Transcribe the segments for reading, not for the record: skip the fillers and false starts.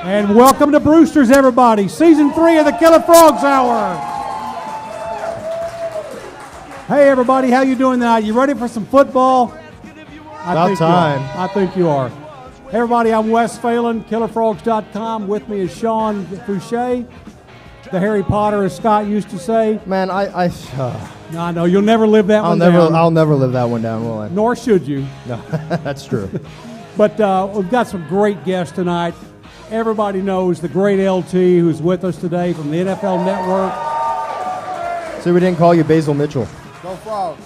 And welcome to Brewsters, everybody. Season 3 of the KillerFrogs Hour. Hey, everybody, how you doing tonight? You ready for some football? About time. I think you are. Hey, everybody, I'm Wes Phelan, KillerFrogs.com. With me is Sean Fouché, the Harry Potter, as Scott used to say. Man, No, no, you'll never live that one down. I'll never live that one down, will I? Nor should you. No, that's true. But we've got some great guests tonight. Everybody knows the great LT who's with us today from the NFL Network. See, we didn't call you Basil Mitchell. Go Frogs.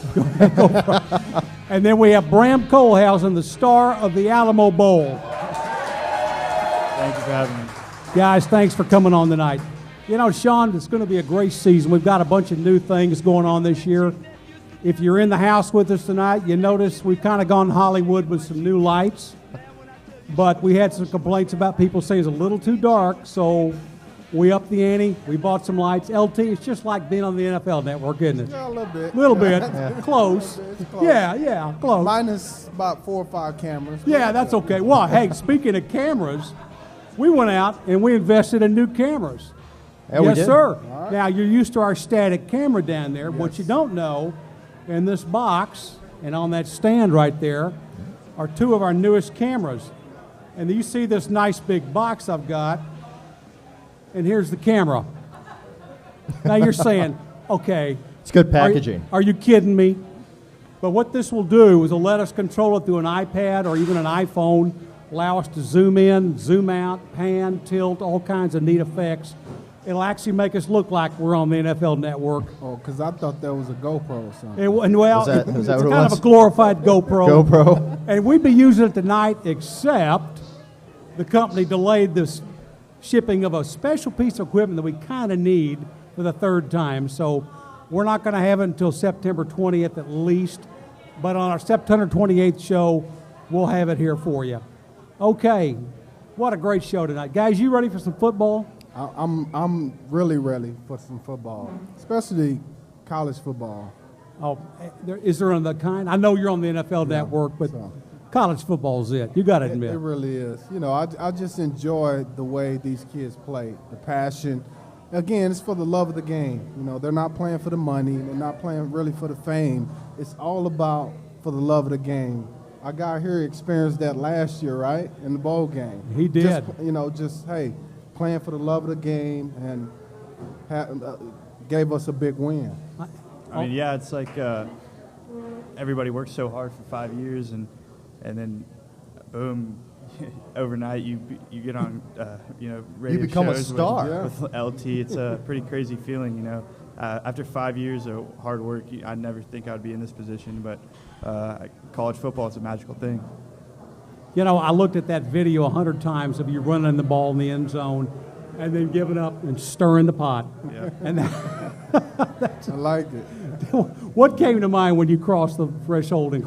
And then we have Bram Kohlhausen, the star of the Alamo Bowl. Thank you for having me. Guys, thanks for coming on tonight. You know, Sean, it's going to be a great season. We've got a bunch of new things going on this year. If you're in the house with us tonight, you notice we've kind of gone Hollywood with some new lights. But we had some complaints about people saying it's a little too dark, so we upped the ante. We bought some lights. LT, it's just like being on the NFL Network, isn't it? Yeah, a little bit. A little bit. Yeah. Close. It's close. Yeah, close. Minus about 4 or 5 cameras. Yeah, that's okay. Well, hey, speaking of cameras, we went out and we invested in new cameras. Yeah, we Yes, did. sir. right. Now, you're used to our static camera down there. What Yes. you don't know, in this box and on that stand right there are 2 of our newest cameras. And you see this nice big box I've got, and here's the camera. Now you're saying, okay. It's good packaging. Are you kidding me? But what this will do is it'll let us control it through an iPad or even an iPhone, allow us to zoom in, zoom out, pan, tilt, all kinds of neat effects. It'll actually make us look like we're on the NFL Network. Oh, because I thought that was a GoPro or something. And well, Was that it's what it kind was? of a glorified GoPro. GoPro. And we'd be using it tonight, except the company delayed this shipping of a special piece of equipment that we kind of need for the 3rd time. So we're not going to have it until September 20th at least. But on our September 28th show, we'll have it here for you. Okay, what a great show tonight. Guys, you ready for some football? I'm really ready for some football, especially college football. Oh, is there another kind? I know you're on the NFL Network, but so. college football is it. You got to admit. It really is. You know, I just enjoy the way these kids play, the passion. Again, it's for the love of the game. You know, they're not playing for the money. They're not playing really for the fame. It's all about for the love of the game. Our guy here experienced that last year, right, in the bowl game. He did. Hey, playing for the love of the game and gave us a big win. I mean, yeah, it's like everybody works so hard for 5 years, and then boom, overnight you get on radio You become a shows star. with LT. It's a pretty crazy feeling, you know. After 5 years of hard work, I never think I'd be in this position, but college football is a magical thing. You know, I looked at that video 100 times of you running the ball in the end zone and then giving up and stirring the pot. Yeah. And I like it. what came to mind when you crossed the threshold and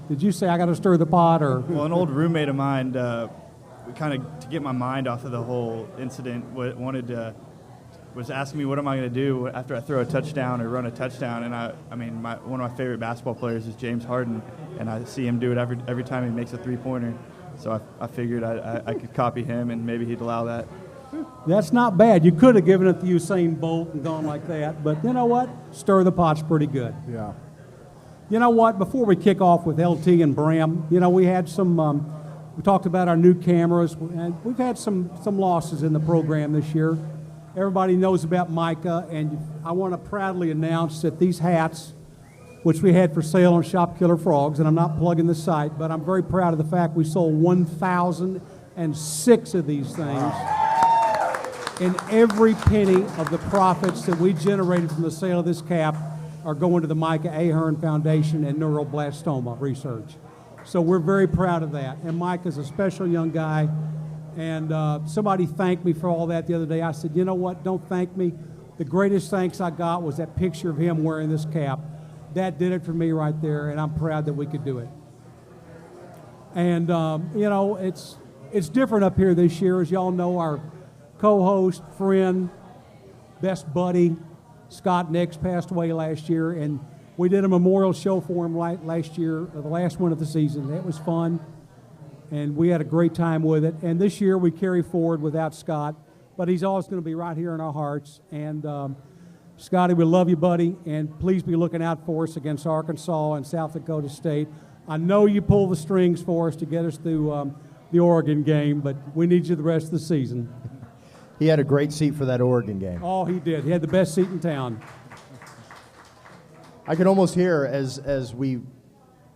did you say I got to stir the pot or? Well, an old roommate of mine, kind of to get my mind off of the whole incident, was asking me what am I going to do after I throw a touchdown or run a touchdown. And one of my favorite basketball players is James Harden, and I see him do it every time he makes a 3-pointer. So I figured I could copy him, and maybe he'd allow that. That's not bad. You could have given it to Usain Bolt and gone like that, but you know what? Stir the pot's pretty good. Yeah. You know what? Before we kick off with LT and Bram, you know, we had some, we talked about our new cameras, and we've had some losses in the program this year. Everybody knows about Micah, and I want to proudly announce that these hats, which we had for sale on Shop Killer Frogs, and I'm not plugging the site, but I'm very proud of the fact we sold 1,006 of these things. And every penny of the profits that we generated from the sale of this cap are going to the Micah Ahern Foundation and neuroblastoma research. So we're very proud of that. And Micah's a special young guy. And somebody thanked me for all that the other day. I said, you know what, don't thank me. The greatest thanks I got was that picture of him wearing this cap. That did it for me right there, and I'm proud that we could do it. And, you know, it's different up here this year. As y'all know, our co-host, friend, best buddy, Scott Nix, passed away last year, and we did a memorial show for him last year, the last one of the season. It was fun. and we had a great time with it. And this year we carry forward without Scott, but he's always going to be right here in our hearts. And Scotty, we love you, buddy, and please be looking out for us against Arkansas and South Dakota State. I know you pull the strings for us to get us through the Oregon game, but we need you the rest of the season. He had a great seat for that Oregon game. Oh, he did. He had the best seat in town. I could almost hear as we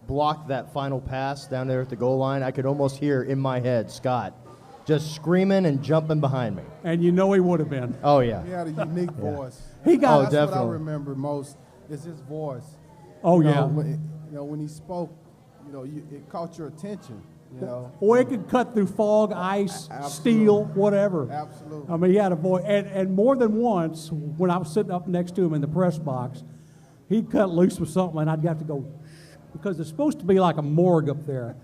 blocked that final pass down there at the goal line, I could almost hear in my head Scott just screaming and jumping behind me. And you know he would have been. Oh, yeah. He had a unique voice. He got That's definitely. what I remember most is his voice. Oh, You yeah. know, when he spoke, it caught your attention. Or it could cut through fog, ice, Absolutely. steel, whatever. Absolutely. I mean, he had a voice. And more than once, when I was sitting up next to him in the press box, he'd cut loose with something, and I'd have to go, shh, because it's supposed to be like a morgue up there.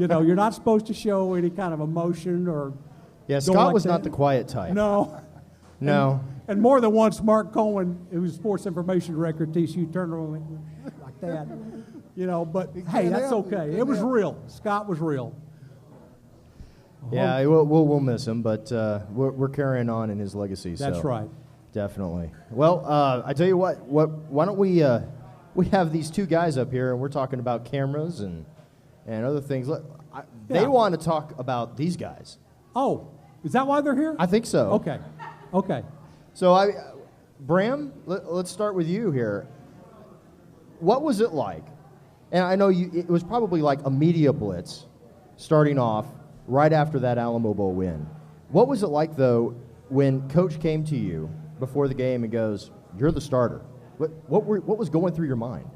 You're not supposed to show any kind of emotion or. Yeah, go Scott like was that. not the quiet type. No. No. And more than once, Mark Cohen, who was sports information director at TCU, turned around and went like that. But hey, can't that's help it. okay. He It was can't real. Scott was real. Yeah, we'll miss him, but we're carrying on in his legacy. That's so right. Definitely. Well, I tell you what. Why don't we have these two guys up here, and we're talking about cameras and other things. They Yeah. want to talk about these guys. Oh, is that why they're here? I think so. Okay. So, Bram, let's start with you here. What was it like? And I know it was probably like a media blitz starting off right after that Alamo Bowl win. What was it like, though, when Coach came to you before the game and goes, "You're the starter"? What was going through your mind?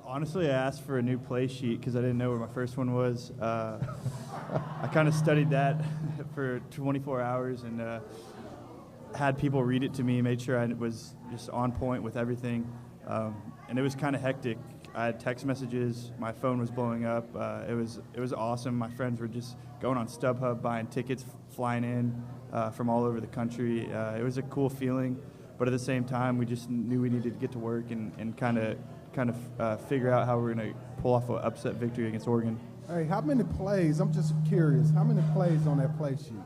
Honestly, I asked for a new play sheet because I didn't know where my first one was. I kind of studied that for 24 hours and had people read it to me, made sure I was just on point with everything. And it was kind of hectic. I had text messages. My phone was blowing up. It was awesome. My friends were just going on StubHub, buying tickets, flying in from all over the country. It was a cool feeling, but at the same time, we just knew we needed to get to work and kind of figure out how we're going to pull off an upset victory against Oregon. Hey, how many plays? I'm just curious. How many plays on that play sheet?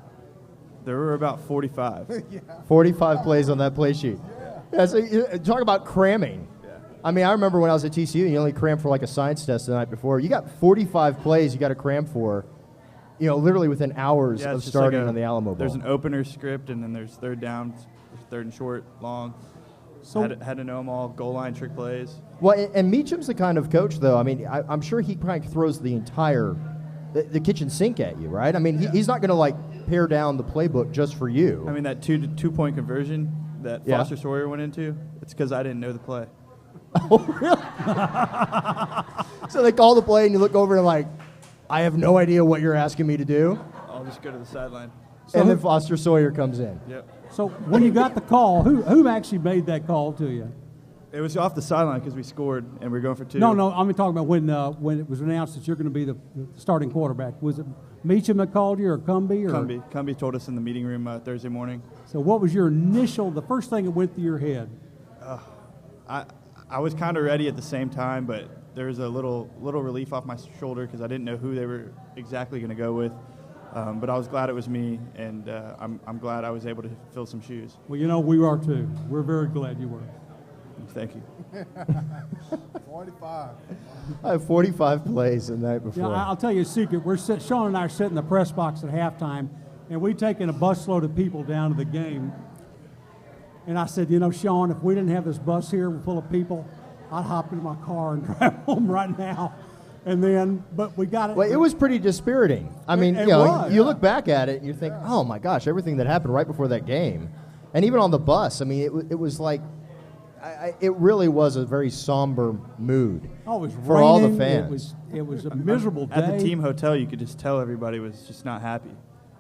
There were about 45. 45 plays on that play sheet. Yeah, so talk about cramming. I mean, I remember when I was at TCU, you only crammed for like a science test the night before. You got 45 plays you got to cram for, literally within hours Yeah, of it's just starting like on the Alamo Bowl. There's an opener script, and then there's third down, third and short, long. So Had to know them all, goal line trick plays. Well, and Meacham's the kind of coach, though. I mean, I'm sure he probably throws the entire the kitchen sink at you, right? I mean, he's not going to like pare down the playbook just for you. I mean, that two-point conversion that Yeah. Foster Sawyer went into, it's because I didn't know the play. Oh, really? So they call the play, and you look over and like, I have no idea what you're asking me to do. I'll just go to the sideline. And then Foster Sawyer comes in. Yep. So when you got the call, who actually made that call to you? It was off the sideline because we scored, and we were going for two. No, I'm talking about when it was announced that you're going to be the starting quarterback. Was it Meacham that called you or Cumbie? Cumbie told us in the meeting room Thursday morning. So what was the first thing that went through your head? I was kind of ready at the same time, but there was a little relief off my shoulder because I didn't know who they were exactly going to go with. But I was glad it was me, and I'm glad I was able to fill some shoes. Well, we are too. We're very glad you were. Thank you. 45. I have 45 plays the night before. Yeah, I'll tell you a secret. Sean and I are sitting in the press box at halftime, and we've taken a busload of people down to the game. And I said, Sean, if we didn't have this bus here full of people, I'd hop into my car and drive home right now. But we got it. Well, it was pretty dispiriting. I mean, It was, you look back at it and you think, oh my gosh, everything that happened right before that game, and even on the bus. I mean, it was like, it really was a very somber mood. Oh, it was for raining. all the fans. It was a miserable day. At the team hotel, you could just tell everybody was just not happy.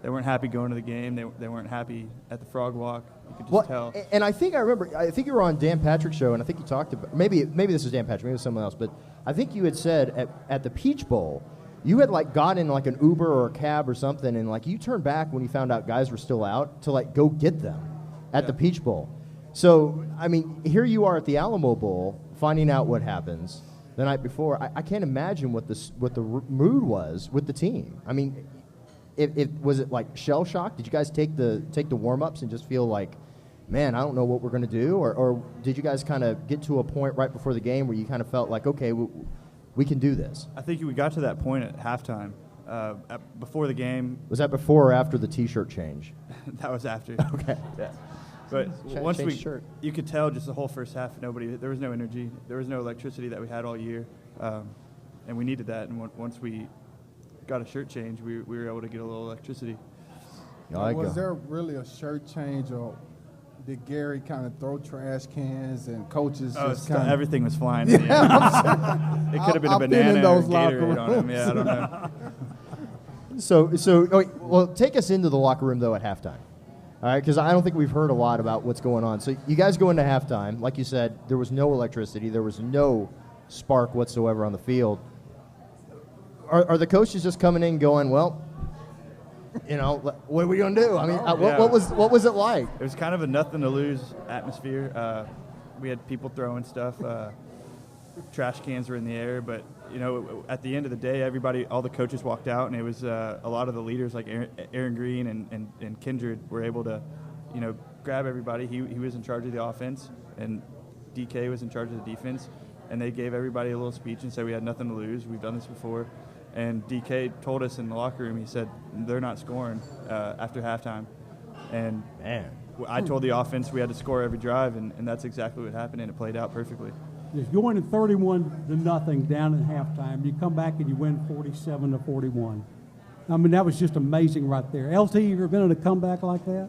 They weren't happy going to the game. They weren't happy at the Frog Walk. You could just tell. And I think you were on Dan Patrick's show, and I think you talked about, maybe this was Dan Patrick, maybe it was someone else, but I think you had said at the Peach Bowl, you had like got in like an Uber or a cab or something, and like you turned back when you found out guys were still out to like go get them at the Peach Bowl. So, I mean, here you are at the Alamo Bowl, finding out what happens. the night before. I can't imagine what the mood was with the team. I mean, was it like shell shock? Did you guys take the warm-ups and just feel like, man, I don't know what we're going to do? Or did you guys kind of get to a point right before the game where you kind of felt like, okay, we can do this? I think we got to that point at halftime. Before the game. Was that before or after the T-shirt change? That was after. Okay. Yeah. But once shirt. you could tell just the whole first half, there was no energy, there was no electricity that we had all year, and we needed that. And once we got a shirt change, we were able to get a little electricity. Was there really a shirt change, or did Gary kind of throw trash cans and coaches just kind of... Everything was flying. Yeah, it could have been a banana or Gatorade on him. Yeah, I don't know. Well, take us into the locker room, though, at halftime. All right, because I don't think we've heard a lot about what's going on. So you guys go into halftime. Like you said, there was no electricity. There was no spark whatsoever on the field. Are the coaches just coming in going, well, what are we going to do? I mean, what was it like? It was kind of a nothing-to-lose atmosphere. We had people throwing stuff. Trash cans were in the air, but at the end of the day, all the coaches walked out, and it was a lot of the leaders like Aaron Green and Kindred were able to, grab everybody. He was in charge of the offense, and DK was in charge of the defense, and they gave everybody a little speech and said we had nothing to lose. We've done this before, and DK told us in the locker room. He said they're not scoring after halftime, and I told the offense we had to score every drive, and that's exactly what happened, and it played out perfectly. Just going in 31-0 down at halftime, you come back and you win 47-41. I mean, that was just amazing right there. LT, you ever been in a comeback like that?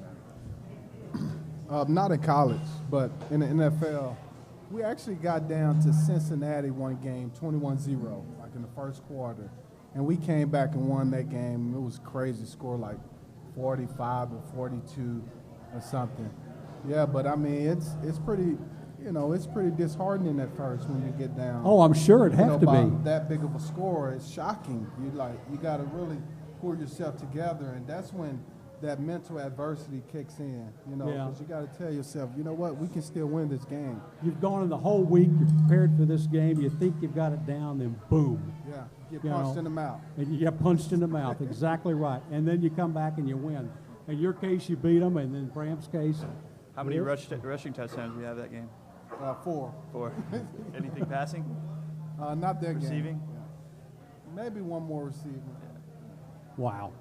Not in college, but in the NFL. We actually got down to Cincinnati one game, 21-0, like in the first quarter. And we came back and won that game. It was a crazy score, like 45 or 42 or something. Yeah, but I mean, it's pretty... it's pretty disheartening at first when you get down. Oh, I'm sure it has to be. That big of a score. It's shocking. You got to really pull yourself together, and that's when that mental adversity kicks in. Because you got to tell yourself, you know what, we can still win this game. You've gone in the whole week. You're prepared for this game. You think you've got it down, then boom. Yeah, you get punched in the mouth. And you get punched in the mouth. Exactly right. And then you come back and you win. In your case, you beat them, and in Bram's case, how many rushing touchdowns do we have that game? 4. Anything passing? Not that Receiving? game. Yeah. Maybe one more receiving. Wow.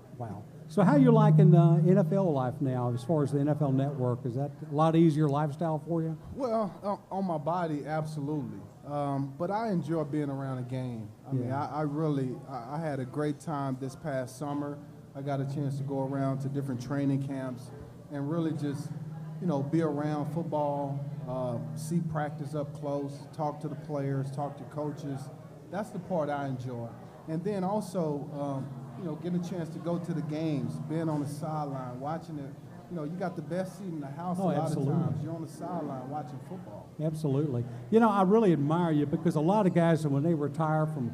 So how you liking NFL life now as far as the NFL Network? Is that a lot easier lifestyle for you? Well, on my body, absolutely. But I enjoy being around a game. I mean, I had a great time this past summer. I got a chance to go around to different training camps and really just, be around football, see practice up close, talk to the players, talk to coaches. That's the part I enjoy. And then also, getting a chance to go to the games, being on the sideline, watching it. You got the best seat in the house a lot absolutely. of times. You're on the sideline watching football. Absolutely. I really admire you because a lot of guys, when they retire from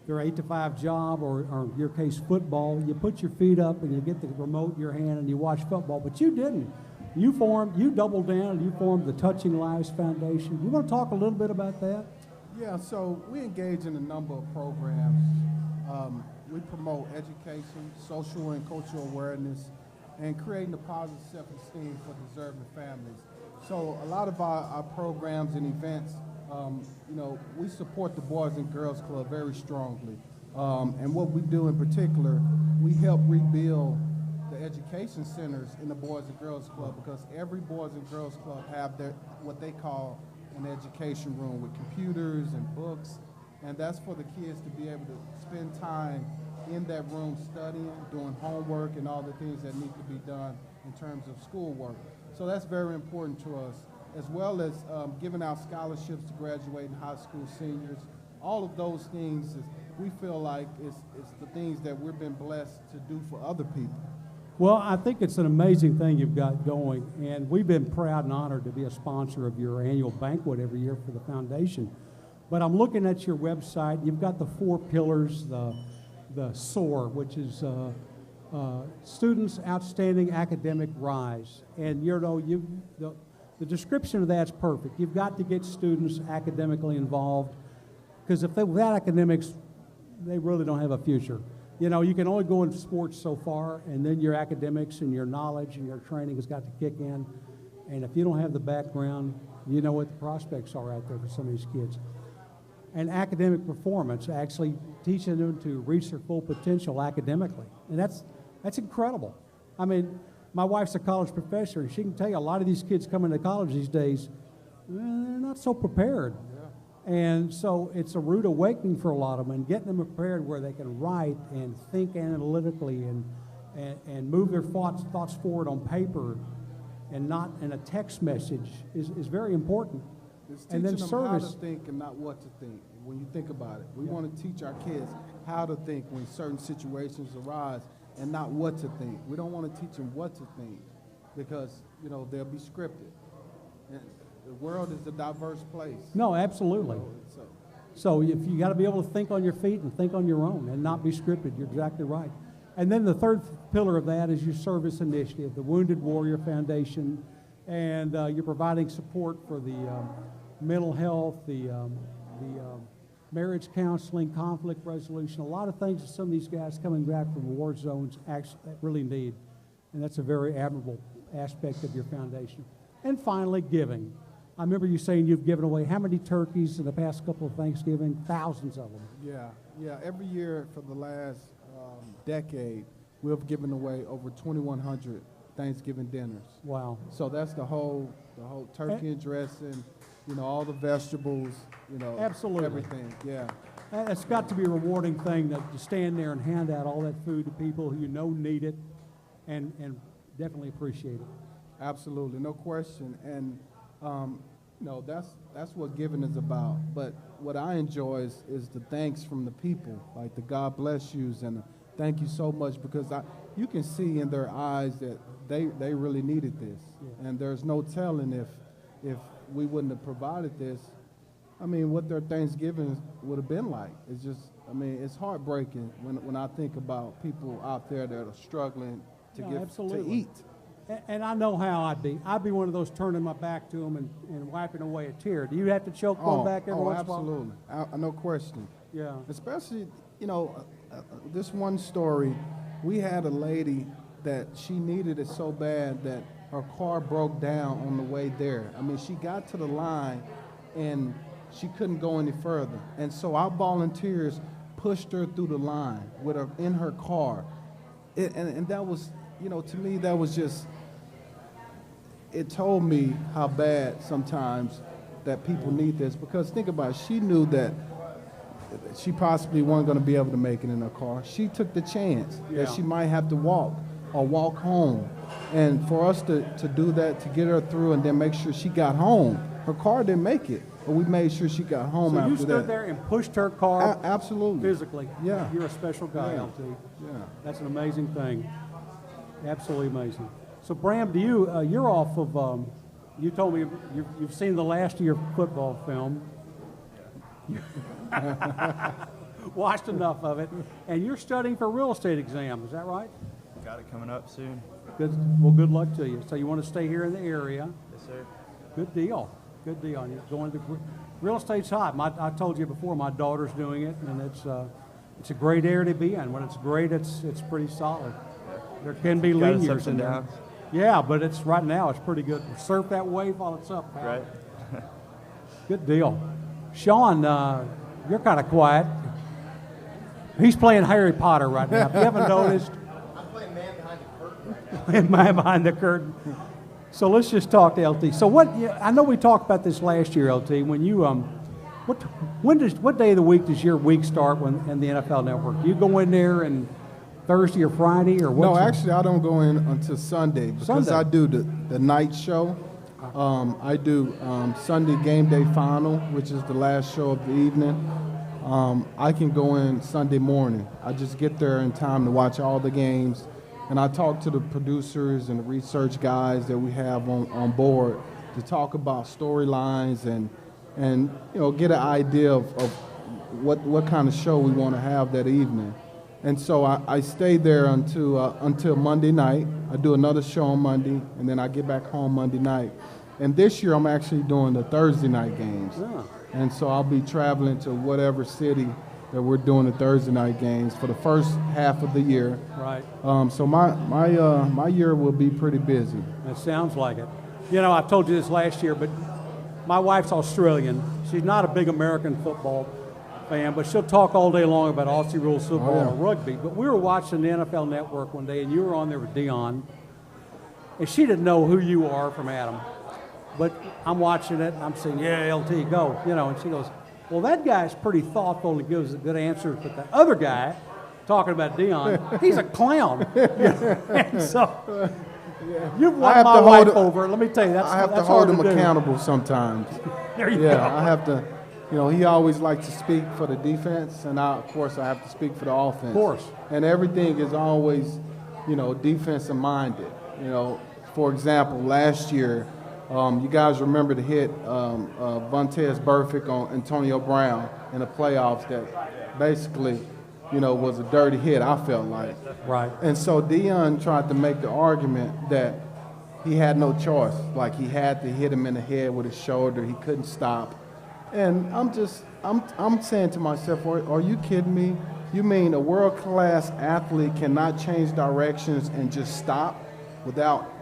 their 8-to-5 job or in your case football, you put your feet up and you get the remote in your hand and you watch football, but you didn't. You doubled down and you formed the Touching Lives Foundation. You want to talk a little bit about that? Yeah, so we engage in a number of programs. We promote education, social and cultural awareness, and creating a positive self-esteem for deserving families. So a lot of our programs and events, we support the Boys and Girls Club very strongly. And what we do in particular, we help rebuild the education centers in the Boys and Girls Club because every Boys and Girls Club have what they call an education room with computers and books, and that's for the kids to be able to spend time in that room studying, doing homework, and all the things that need to be done in terms of schoolwork. So that's very important to us, as well as giving out scholarships to graduating high school seniors. All of those things, we feel like it's the things that we've been blessed to do for other people. Well, I think it's an amazing thing you've got going, and we've been proud and honored to be a sponsor of your annual banquet every year for the foundation. But I'm looking at your website. You've got the 4 pillars, the SOAR, which is Students Outstanding Academic Rise. And the description of that's perfect. You've got to get students academically involved. Because if they without academics, they really don't have a future. You know, you can only go in sports so far, and then your academics and your knowledge and your training has got to kick in. And if you don't have the background, you know what the prospects are out there for some of these kids. And academic performance, actually teaching them to reach their full potential academically. And that's incredible. I mean, my wife's a college professor, and she can tell you a lot of these kids coming to college these days, they're not so prepared. And so it's a rude awakening for a lot of them, and getting them prepared where they can write and think analytically and move their thoughts forward on paper and not in a text message is very important. It's And teaching then them how to service. think and not what to think. When you think about it, we want to teach our kids how to think when certain situations arise and not what to think. We don't want to teach them what to think because, you know, they'll be scripted. And the world is a diverse place. No, absolutely. So, So if you got to be able to think on your feet and think on your own and not be scripted, you're exactly right. And then the third pillar of that is your service initiative, the Wounded Warrior Foundation, and you're providing support for the mental health, the marriage counseling, conflict resolution, a lot of things that some of these guys coming back from war zones actually really need. And that's a very admirable aspect of your foundation. And finally, giving. I remember you saying you've given away how many turkeys in the past couple of Thanksgiving? Thousands of them. yeah. Every year for the last decade, we've given away over 2,100 Thanksgiving dinners. Wow. So that's the whole turkey and dressing, you know, all the vegetables, you know, Absolutely. everything. Yeah. It's got to be a rewarding thing to stand there and hand out all that food to people who you know need it and definitely appreciate it. Absolutely, no question. And no, that's what giving is about. But what I enjoy is the thanks from the people, like the God bless yous and the thank you so much, because you can see in their eyes that they really needed this. Yeah. And there's no telling if we wouldn't have provided this, I mean, what their Thanksgiving would have been like. It's just, I mean, it's heartbreaking when I think about people out there that are struggling to eat. And I know how I'd be. I'd be one of those turning my back to them and wiping away a tear. Do you have to choke one back every once in a while? Absolutely. No question. Yeah. Especially, you know, this one story, we had a lady that she needed it so bad that her car broke down on the way there. I mean, she got to the line and she couldn't go any further. And so our volunteers pushed her through the line with her in her car. And that was, you know, to me, that was just, it told me how bad sometimes that people need this. Because think about it, she knew that she possibly wasn't going to be able to make it in her car. She took the chance that she might have to walk or walk home. And for us to do that, to get her through and then make sure she got home. Her car didn't make it, but we made sure she got home so after that. you stood there and pushed her car absolutely. physically. Yeah. You're a special guy, Yeah. LT. Yeah. That's an amazing thing. Absolutely amazing. So, Bram, do you, you're off of, you told me you've seen the last of your football film. Watched enough of it. And you're studying for real estate exam, is that right? Got it coming up soon. Good. Well, good luck to you. So you want to stay here in the area. Yes, sir. Good deal. Good deal. You're going to real estate's hot. I told you before, my daughter's doing it, and it's a great area to be in. When it's great, it's pretty solid. There can be Got its leaners ups in and there. downs. Yeah, but it's right now it's pretty good. Surf that wave while it's up. Pal. Right. Good deal. Sean, you're kind of quiet. He's playing Harry Potter right now. If you haven't noticed. I'm playing Man Behind the Curtain. Playing Man Behind the Curtain. So let's just talk to LT. So I know we talked about this last year, LT. When you what day of the week does your week start in the NFL Network? Do you go in there and Thursday or Friday or what? No, actually, I don't go in until Sunday because I do the night show. I do Sunday game day final, which is the last show of the evening. I can go in Sunday morning. I just get there in time to watch all the games, and I talk to the producers and the research guys that we have on board to talk about storylines and you know, get an idea of what kind of show we want to have that evening. And so I stay there until Monday night. I do another show on Monday, and then I get back home Monday night. And this year, I'm actually doing the Thursday night games. Yeah. And so I'll be traveling to whatever city that we're doing the Thursday night games for the first half of the year. Right. So my year will be pretty busy. That sounds like it. You know, I told you this last year, but my wife's Australian. She's not a big American football fan, but she'll talk all day long about Aussie rules football or rugby. But we were watching the NFL Network one day, and you were on there with Dion, and she didn't know who you are from Adam. But I'm watching it, and I'm saying, yeah, LT, go. You know, and she goes, well, that guy's pretty thoughtful and gives good answers, but the other guy, talking about Dion, he's a clown. And so you've won my wife over. Let me tell you, that's I have that's to hold hard him to do. accountable sometimes. There you go. I have to, you know, he always likes to speak for the defense, and of course I have to speak for the offense. Of course. And everything is always, you know, defensive minded. You know, for example, last year, you guys remember the hit Vontaze Burfict on Antonio Brown in the playoffs that basically, you know, was a dirty hit, I felt like. Right. And so Dion tried to make the argument that he had no choice. Like, he had to hit him in the head with his shoulder. He couldn't stop. And I'm saying to myself, are you kidding me? You mean a world-class athlete cannot change directions and just stop without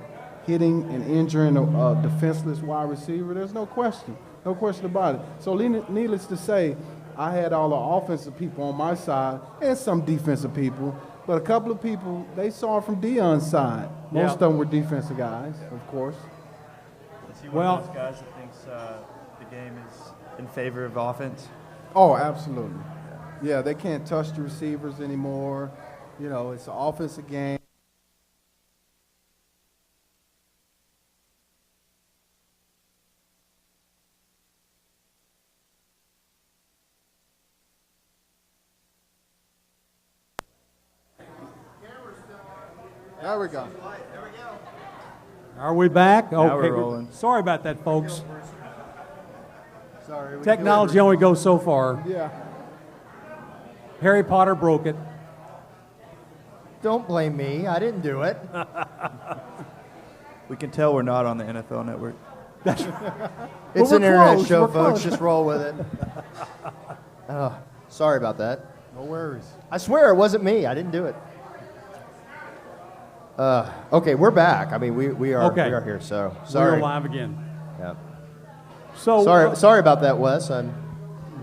hitting and injuring a defenseless wide receiver? There's no question about it. So needless to say, I had all the offensive people on my side and some defensive people, but a couple of people, they saw it from Dion's side. Most of them were defensive guys, of course. Is he one of those guys that thinks the game is in favor of offense? Oh, absolutely. Yeah, they can't touch the receivers anymore. You know, it's an offensive game. There we go. Are we back? Now we're rolling. Sorry about that, folks. Sorry. Technology only goes so far. Yeah. Harry Potter broke it. Don't blame me. I didn't do it. We can tell we're not on the NFL Network. It's we're an internet close, show, we're folks. close. Just roll with it. Sorry about that. No worries. I swear it wasn't me. I didn't do it. Okay, we're back. I mean, we are here. So sorry. We're live again. Yeah. So Sorry about that, Wes.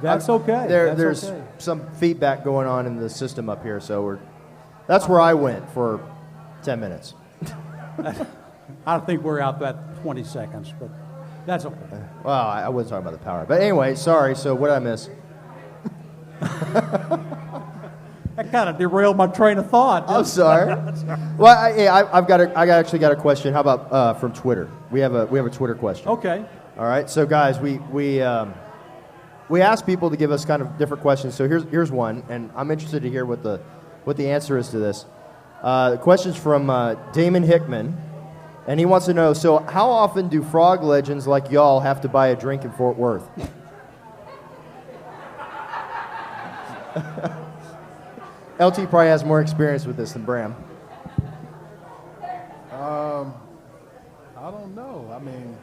That's okay. There's okay. some feedback going on in the system up here, so that's where I went for 10 minutes. I think we're out that 20 seconds, but that's okay. Well, I wasn't talking about the power, but anyway, sorry. So what did I miss? That kind of derailed my train of thought. I'm sorry. Well, I actually got a question. How about from Twitter? We have a Twitter question. Okay. All right. So guys, we asked people to give us kind of different questions. So here's one, and I'm interested to hear what the answer is to this. The question's from Damon Hickman, and he wants to know, so how often do frog legends like y'all have to buy a drink in Fort Worth? LT probably has more experience with this than Bram. I don't know. I mean,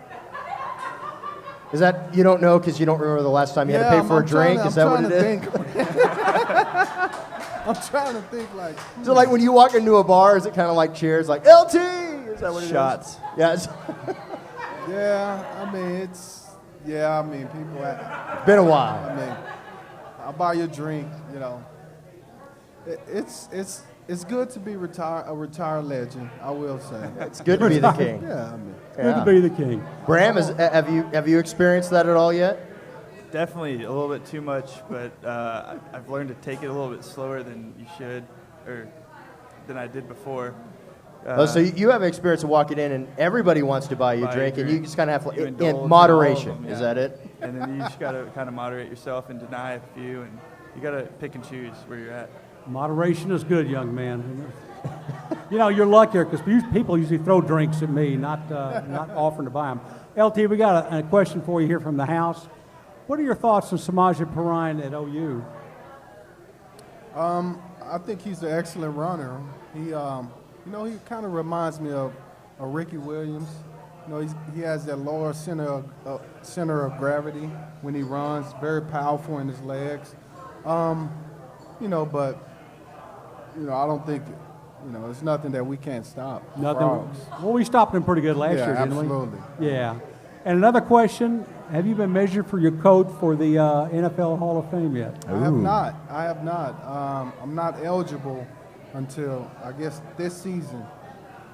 Is that you don't know because you don't remember the last time you had to pay for a drink? Is that what it is? I'm trying to think like. So like when you walk into a bar, is it kind of like cheers, like LT? Is that what it is? Shots. Yeah. Yeah, I mean it's. Yeah, I mean people. It's been a while. I mean, I'll buy you a drink. You know, it's good to be a retired legend. I will say. It's good to be the king. Yeah, I mean. Good to be the king. Bram, have you experienced that at all yet? Definitely a little bit too much, but I've learned to take it a little bit slower than you should, or than I did before. So you have experience of walking in and everybody wants to buy you a drink, and you just kind of have You to, indulge in in moderation. all of them, Is yeah. that it? And then you just got to kind of moderate yourself and deny a few, and you got to pick and choose where you're at. Moderation is good, young man. You know, you're luckier because people usually throw drinks at me, not offering to buy them. LT, we got a question for you here from the house. What are your thoughts on Samaje Perine at OU? I think he's an excellent runner. He, he kind of reminds me of Ricky Williams. You know, he has that lower center of gravity when he runs. Very powerful in his legs. You know, but you know, I don't think it's nothing that we can't stop. Nothing. Frogs. Well, we stopped him pretty good last Yeah, year, didn't absolutely. we? Yeah. And another question: have you been measured for your coat for the NFL Hall of Fame yet? I have not. I'm not eligible until I guess this season.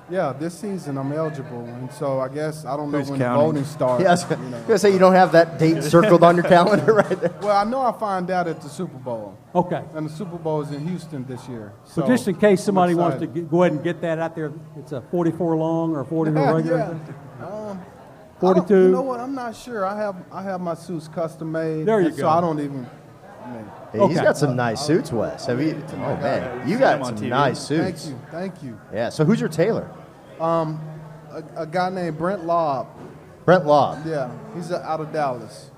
Yeah, this season I'm eligible, and so I guess I don't know Who's when counting? the voting starts. Yeah, I was gonna say you don't have that date circled on your calendar right there. Well, I know I find out at the Super Bowl, Okay. and the Super Bowl is in Houston this year. So just in case I'm somebody wants to excited. go ahead and get that out there, it's a 44 long or 40 regular. Yeah. 42. You know what? I'm not sure. I have my suits custom made. There you and go. So I don't even. I mean, Hey, he's Okay. got some nice suits, Wes. Have you? Oh man, you Seen got him on some TV. nice suits. thank you. Yeah. So who's your tailor? A guy named Brent Lobb. Brent Lobb, Yeah, he's out of Dallas.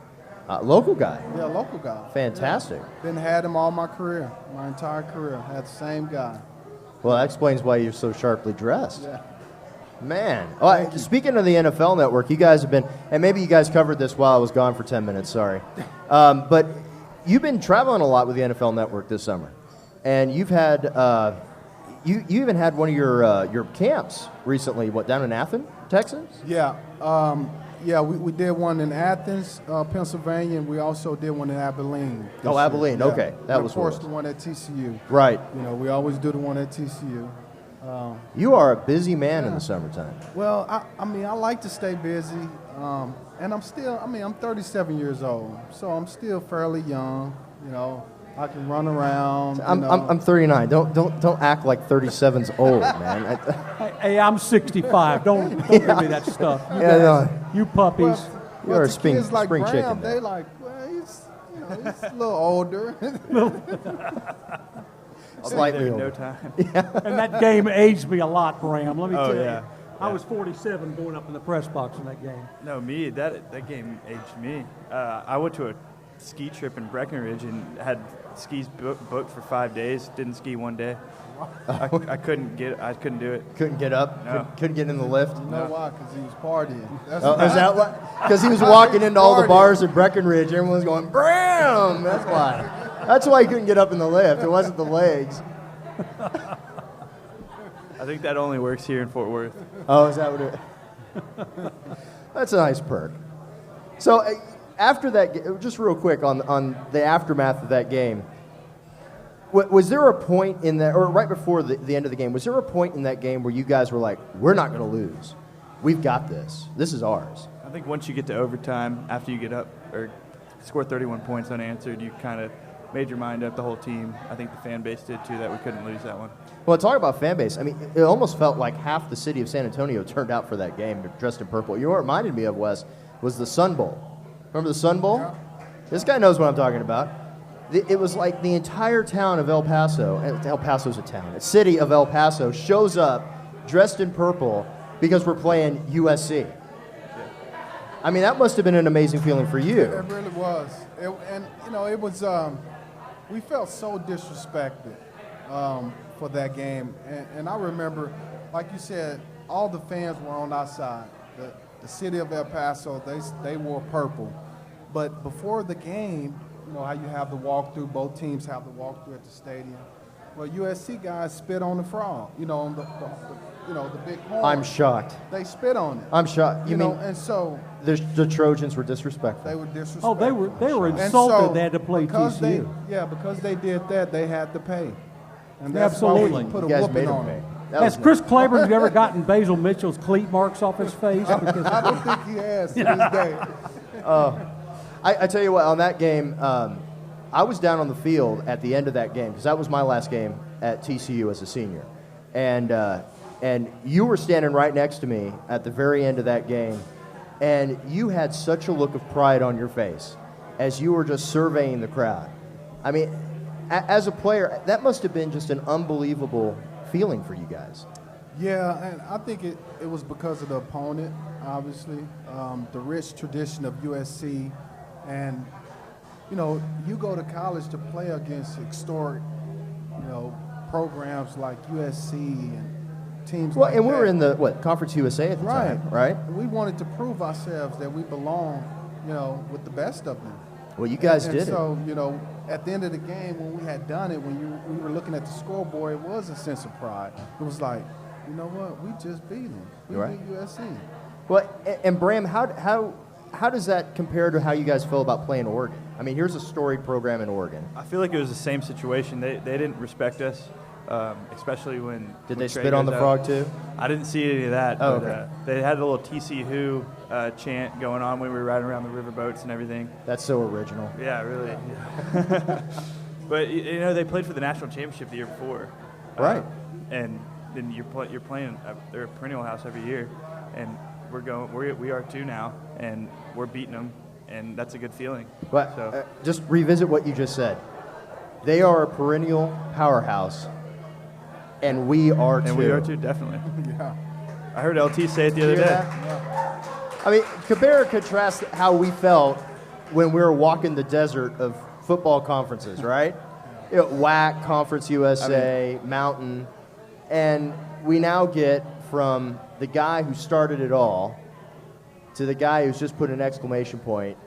local guy. Yeah, local guy. Fantastic. Been had him all my career, my entire career. Had the same guy. Well, that explains why you're so sharply dressed. Yeah. Man. Oh, speaking of the NFL Network, you guys have been, and maybe you guys covered this while I was gone for 10 minutes, sorry. But you've been traveling a lot with the NFL Network this summer. And you've had, you even had one of your camps recently, down in Athens, Texas? Yeah. We did one in Athens, Pennsylvania, and we also did one in Abilene. this year. Abilene, okay. That And was of course what it the one at TCU. Right. You know, we always do the one at TCU. You are a busy man in the summertime. Well, I mean, I like to stay busy, and I'm 37 years old, so I'm still fairly young. You know, I can run around. I'm 39. Don't act like 37's old, man. Hey, I'm 65. Don't give me that stuff. You, Yeah, no. you puppies. You're a to spring kids like Bram, chicken. they like, well, he's a little older. Slightly There, older. no time. And that game aged me a lot, Bram. Let me Oh, tell yeah. you. I was 47 going up in the press box in that game. No, me, that game aged me. I went to a ski trip in Breckenridge and had skis booked for 5 days. Didn't ski one day. I couldn't do it. Couldn't get up. No. Couldn't get in the lift. You know why? Because he was partying. That's Oh, is that why? Because he was walking into all the bars at Breckenridge. Everyone's going, Bram! That's why. That's why he couldn't get up in the lift. It wasn't the legs. I think that only works here in Fort Worth. Oh, is that what it? That's a nice perk. So after that, just real quick on the aftermath of that game, was there a point in that, or right before the end of the game, was there a point in that game where you guys were like, we're not going to lose. We've got this. This is ours. I think once you get to overtime, after you get up or score 31 points unanswered, you kind of made your mind up, the whole team. I think the fan base did too, that we couldn't lose that one. Well, talk about fan base. I mean, it almost felt like half the city of San Antonio turned out for that game dressed in purple. You know what it reminded me of, Wes, was the Sun Bowl. Remember the Sun Bowl? Yeah. This guy knows what I'm talking about. It was like the entire town of El Paso, El Paso's a town, a city of El Paso, shows up dressed in purple because we're playing USC. I mean, that must have been an amazing feeling for you. It really was. It was, we felt so disrespected for that game. And I remember, like you said, all the fans were on our side. The city of El Paso, they wore purple. But before the game, you know how you have the walkthrough, both teams have the walkthrough at the stadium. Well, USC guys spit on the frog, on the big horn. I'm shocked. They spit on it. I'm shocked. You mean and so the Trojans were disrespectful? they were disrespectful. Oh, they were And insulted so, they had to play because TCU. because they did that, they had to pay. And that's Absolutely. why we put a You guys whooping made on them it. pay. That Has was Chris Claiborne ever gotten Basil Mitchell's cleat marks off his face? Because I don't think he has to this day. I tell you what, on that game, I was down on the field at the end of that game because that was my last game at TCU as a senior, and you were standing right next to me at the very end of that game, and you had such a look of pride on your face as you were just surveying the crowd. I mean, as a player, that must have been just an unbelievable feeling for you guys. Yeah, and I think it was because of the opponent, obviously, the rich tradition of USC, and you go to college to play against historic, programs like USC and teams Well, like and we were that. in the Conference USA at the time, right? We wanted to prove ourselves that we belong, with the best of them. Well, you guys And did so, at the end of the game, when we had done it, we were looking at the scoreboard, it was a sense of pride. It was like, you know what? We just beat them. We Right. beat USC. Well, and Bram, how does that compare to how you guys feel about playing Oregon? I mean, here's a storied program in Oregon. I feel like it was the same situation. They didn't respect us, especially when. Did when they Trey spit on the goes frog out. too? I didn't see any of that. Oh, but, okay. They had a little TC Who chant going on when we were riding around the riverboats and everything. That's so original. Yeah, really. But they played for the national championship the year before, Right. And then you're playing. They're a perennial house every year, and we are too now, and we're beating them, and that's a good feeling. But So- just revisit what you just said. They are a perennial powerhouse, and we are too. And we are too, definitely. Yeah. I heard LT say it the other Hear day. that? I mean, compare and contrast how we felt when we were walking the desert of football conferences, right? WAC, Conference USA, Mountain, and we now get from the guy who started it all to the guy who's just put an exclamation point.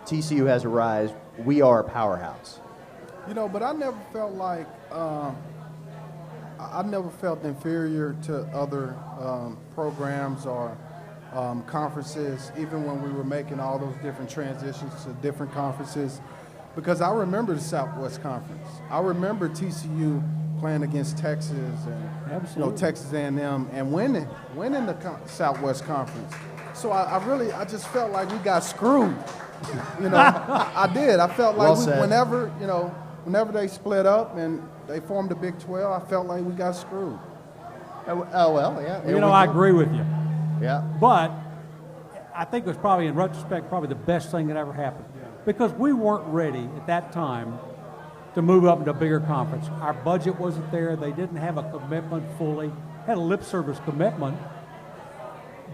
TCU has arrived. We are a powerhouse. But I never felt like I never felt inferior to other programs or conferences, even when we were making all those different transitions to different conferences, because I remember the Southwest Conference. I remember TCU playing against Texas and Absolutely. Texas A&M and winning the Southwest Conference. So I just felt like we got screwed. I did. I felt like Well said. whenever they split up and they formed the Big 12, I felt like we got screwed. Oh, well, yeah. I agree with you. Yeah. But I think it was probably, in retrospect, probably the best thing that ever happened. Because we weren't ready at that time to move up into a bigger conference. Our budget wasn't there. They didn't have a commitment fully. Had a lip service commitment,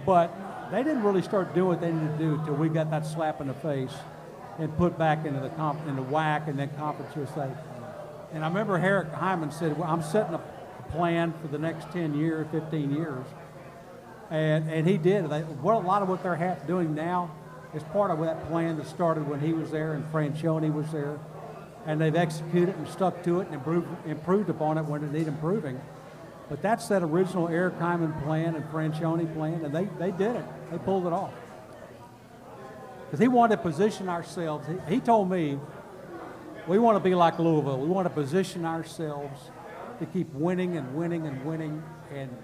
but they didn't really start doing what they needed to do until we got that slap in the face and put back into the WAC and then Conference USA. And I remember Herrick Hyman said, well, I'm setting a plan for the next 10 years, 15 years. And he did. A lot of what they're doing now is part of that plan that started when he was there and Franchione was there. And they've executed and stuck to it and improved upon it when it needed improving. But that's that original Eric Hyman plan and Franchione plan, and they did it. They pulled it off. Because he wanted to position ourselves. He told me, we want to be like Louisville. We want to position ourselves to keep winning and winning and winning and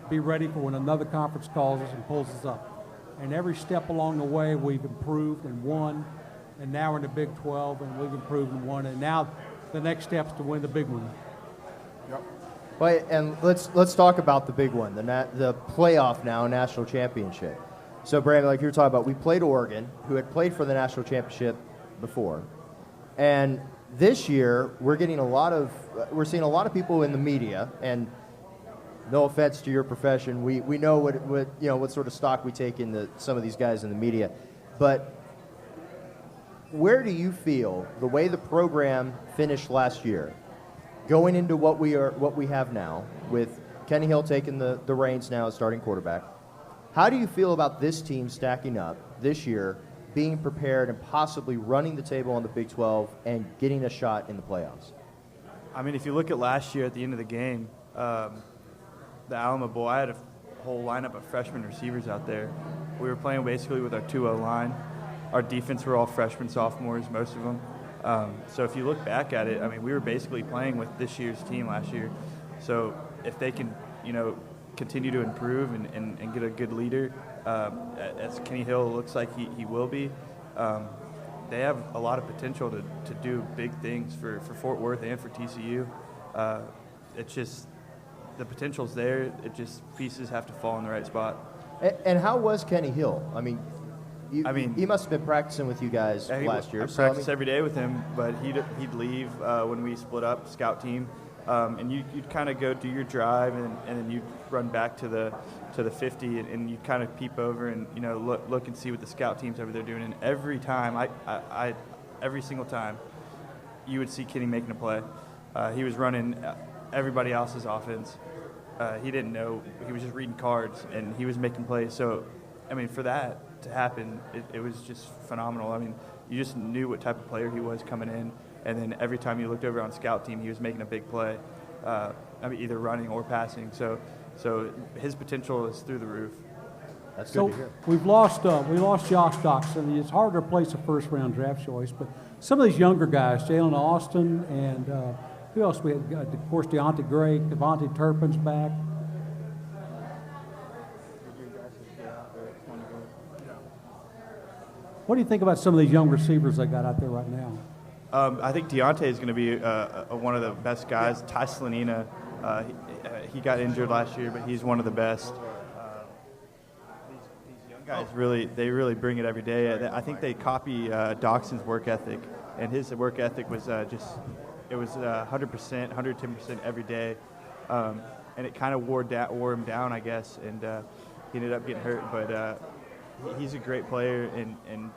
be ready for when another conference calls us and pulls us up. And every step along the way, we've improved and won. And now we're in the Big 12, and we've improved and won. And now the next step is to win the big one. Yep. Well, and let's talk about the big one, the playoff now, national championship. So, Brandon, like you were talking about, we played Oregon, who had played for the national championship before, and this year we're seeing a lot of people in the media, and no offense to your profession, we know what sort of stock we take in some of these guys in the media, but where do you feel the way the program finished last year, going into what we have now, with Kenny Hill taking the reins now as starting quarterback? How do you feel about this team stacking up this year, being prepared and possibly running the table on the Big 12 and getting a shot in the playoffs? I mean, if you look at last year at the end of the game, the Alamo Bowl, I had a whole lineup of freshman receivers out there. We were playing basically with our 2-0 line. Our defense were all freshmen, sophomores, most of them. So if you look back at it, I mean, we were basically playing with this year's team last year. So if they can, continue to improve and get a good leader, as Kenny Hill looks like he will be, they have a lot of potential to do big things for Fort Worth and for TCU. It's just the potential's there. It just pieces have to fall in the right spot. And how was Kenny Hill? I mean, he must have been practicing with you guys last year. I practiced every day with him, but he'd leave when we split up, scout team, and you'd kind of go do your drive, and then you'd run back to the 50, and you'd kind of peep over and look and see what the scout teams over there doing. And every time, every single time, you would see Kenny making a play. He was running everybody else's offense, he didn't know. He was just reading cards, and he was making plays. So, I mean, for that to happen, it was just phenomenal. I mean, you just knew what type of player he was coming in, and then every time you looked over on scout team, he was making a big play. I mean, either running or passing. So his potential is through the roof. That's So good to hear. we lost Josh Doxson. It's hard to replace a first-round draft choice, but some of these younger guys, Jalen Austin and who else we had? Of course, Deontay Gray, Devontae Turpin's back. What do you think about some of these young receivers they got out there right now? I think Deontay is going to be one of the best guys. Ty Slanina, he got injured last year, but he's one of the best. These young guys they really bring it every day. I think they copy Doxson's work ethic, and his work ethic was it was 100%, 110% every day, and it kind of wore him down, I guess, and he ended up getting hurt. But he's a great player, and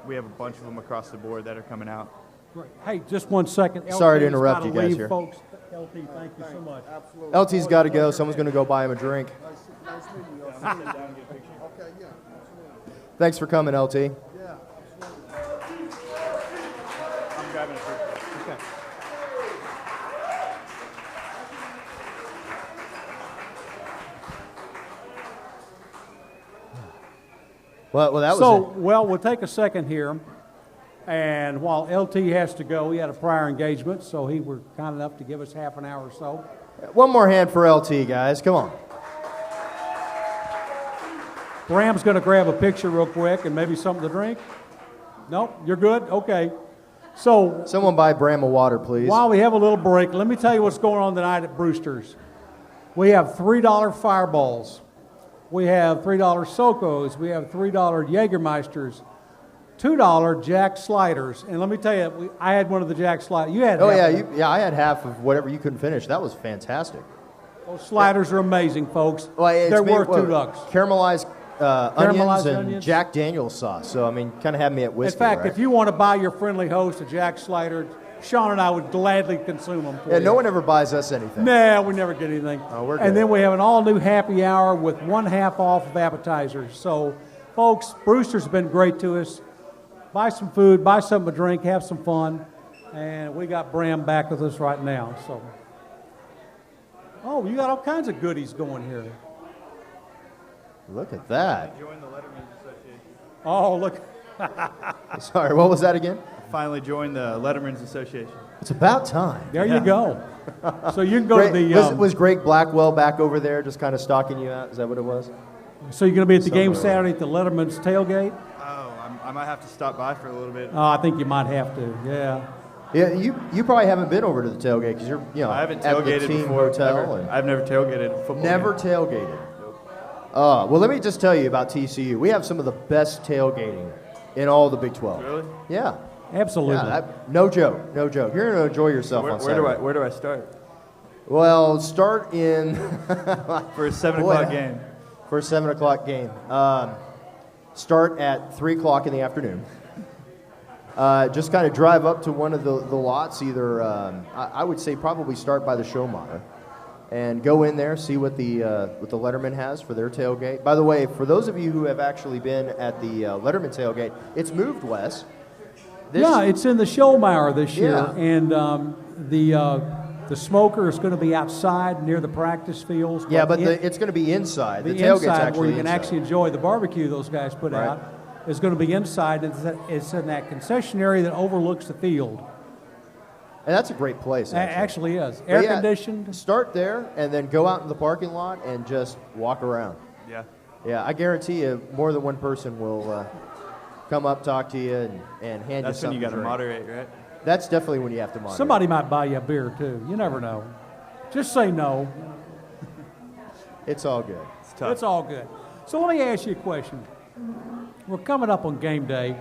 we have a bunch of them across the board that are coming out. Great. Hey, just 1 second. Sorry to LT's interrupt gotta you guys leave, here. folks. LT, thank you so much. LT's got to go. Someone's going to go buy him a drink. Thanks for coming, LT. I'm grabbing a drink. Okay. Well, that was So, it. well, we'll take a second here. And while LT has to go, he had a prior engagement, so he were kind enough to give us half an hour or so. One more hand for LT, guys. Come on. Bram's going to grab a picture real quick and maybe something to drink. Nope, you're good? Okay. So Someone buy Bram a water, please. while we have a little break, let me tell you what's going on tonight at Brewsters. We have $3 Fireballs. We have $3 Socos. We have $3 Jägermeisters. $2 Jack Sliders. And let me tell you, I had one of the Jack Sliders. You had Oh, half yeah. of them. I had half of whatever you couldn't finish. That was fantastic. Those sliders are amazing, folks. Well, it's They're made- worth well, $2. Caramelized, Caramelized onions and onions. Jack Daniel's sauce. So, I mean, kind of had me at whiskey, In fact, right? if you want to buy your friendly host a Jack Slider, Sean and I would gladly consume them for Yeah, you. no one ever buys us anything. Nah, we never get anything. Oh, we're and good. then we have an all-new happy hour with 1/2 off of appetizers. So, folks, Brewster's have been great to us. Buy some food, buy something to drink, have some fun. And we got Bram back with us right now. So, oh, you got all kinds of goodies going here. Look at that. Join the Letterman's Association. Oh, look. Sorry, what was that again? Finally joined the Letterman's Association. It's about time. There you go. So you can go to Greg- the. was Greg Blackwell back over there just kind of stalking you out? Is that what it was? So you're going to be at the game Somewhere. Saturday at the Letterman's tailgate? Oh, I might have to stop by for a little bit. Oh, I think you might have to. Yeah. Yeah, you probably haven't been over to the tailgate because you're I haven't at the tailgated team before. hotel. and I've never tailgated a football. never game. tailgated. Well, let me just tell you about TCU. We have some of the best tailgating in all the Big 12. Really? Yeah. Absolutely. Yeah, no joke. No joke. You're going to enjoy yourself on Saturday. Where do I start? Well, start in For a 7 Boy. o'clock game. for a 7 o'clock game. Start at 3 o'clock in the afternoon. Just kind of drive up to one of the lots. Either I would say probably start by the Showmeyer, and go in there, see what the Letterman has for their tailgate. By the way, for those of you who have actually been at the Letterman tailgate, it's moved, Wes. Yeah, it's in the Showmeyer this year, Yeah. and the smoker is going to be outside near the practice fields. Yeah, but in- it's going to be inside. the The tailgate's inside actually where you can inside. actually enjoy the barbecue those guys put Right. out is going to be inside. It's in that concession area that overlooks the field. And that's a great place. Actually is But air yeah, conditioned. Start there and then go out in the parking lot and just walk around. Yeah. Yeah, I guarantee you more than one person will come up, talk to you, and hand That's you when something you got to to drink. moderate, right? That's definitely when you have to moderate. Somebody might buy you a beer too. You never know. Just say no. It's all good. It's tough. It's all good. So let me ask you a question. We're coming up on game day,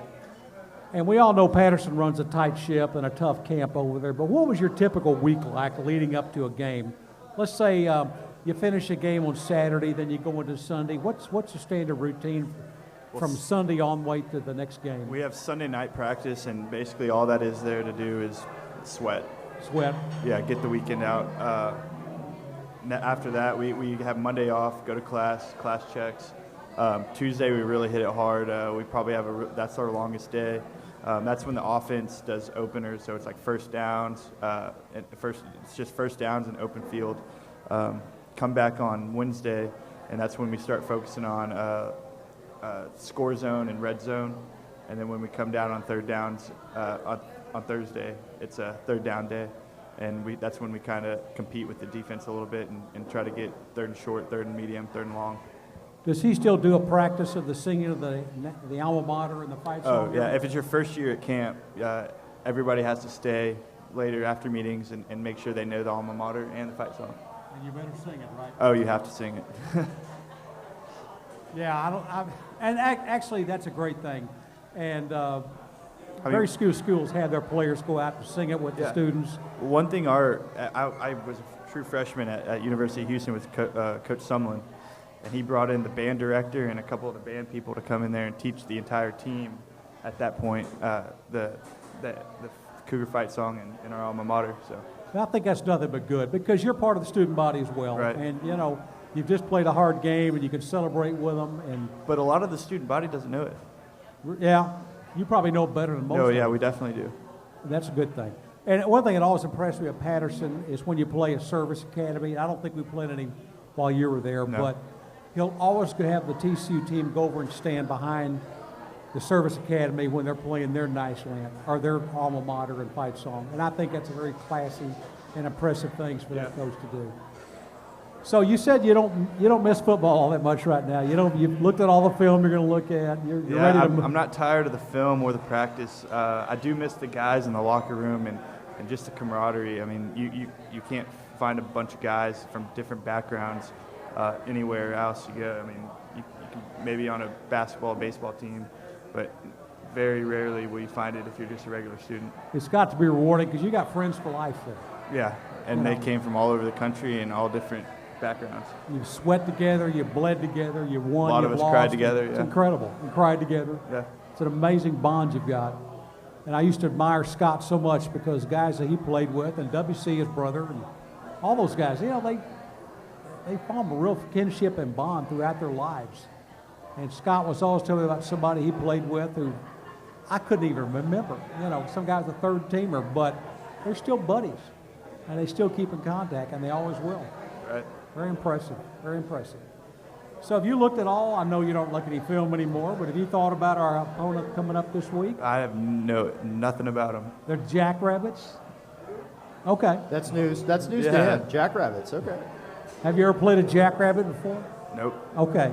and we all know Patterson runs a tight ship and a tough camp over there, but what was your typical week like leading up to a game? Let's say you finish a game on Saturday, then you go into Sunday. What's the standard routine from Sunday on way to the next game? We have Sunday night practice, and basically all that is there to do is sweat. Sweat. Yeah, get the weekend out. after that, we have Monday off, go to class checks. Tuesday, we really hit it hard. We probably have that's our longest day. That's when the offense does openers, so it's like first downs. It's just first downs and open field. Come back on Wednesday, and that's when we start focusing on score zone and red zone. And then when we come down on third downs on Thursday, it's a third down day. And that's when we kind of compete with the defense a little bit and try to get third and short, third and medium, third and long. Does he still do a practice of the singing of the alma mater and the fight song? Oh, yeah. If it's your first year at camp, everybody has to stay later after meetings and make sure they know the alma mater and the fight song. And you better sing it, right? Oh, you have to sing it. Yeah, actually, that's a great thing. And very few schools have their players go out and sing it with the students. One thing, I was a true freshman at University of Houston with Coach Sumlin, and he brought in the band director and a couple of the band people to come in there and teach the entire team at that point the Cougar fight song in our alma mater. So I think that's nothing but good because you're part of the student body as well. Right. And, you've just played a hard game and you can celebrate with them. But a lot of the student body doesn't know it. Yeah, you probably know better than most. No, of yeah, them. we definitely do. That's a good thing. And one thing that always impressed me at Patterson is when you play a service academy. I don't think we played any while you were there, No. but he'll always have the TCU team go over and stand behind the service academy when they're playing their national anthem or their alma mater and fight song. And I think that's a very classy and impressive thing for that coach to do. So you said you don't miss football all that much right now. You've looked at all the film you're going to look at. You're ready to I'm not tired of the film or the practice. I do miss the guys in the locker room and just the camaraderie. I mean, you can't find a bunch of guys from different backgrounds anywhere else you go. I mean, you can maybe on a basketball, baseball team, but very rarely will you find it if you're just a regular student. It's got to be rewarding because you got friends for life there. Yeah, and they came from all over the country and all different backgrounds. You sweat together, you bled together, you won, A lot you of us lost. cried together, It's yeah. incredible. You cried together. Yeah. It's an amazing bond you've got. And I used to admire Scott so much because guys that he played with, and WC, his brother, and all those guys, they form a real kinship and bond throughout their lives. And Scott was always telling me about somebody he played with who I couldn't even remember. Some guy's a third teamer, but they're still buddies. And they still keep in contact, and they always will. Right. Very impressive, very impressive. So have you looked at all, I know you don't look at any film anymore, but have you thought about our opponent coming up this week? I have nothing about them. They're Jackrabbits? Okay. That's news. That's news to Yeah. him. Jackrabbits. Okay. Have you ever played a Jackrabbit before? Nope. Okay.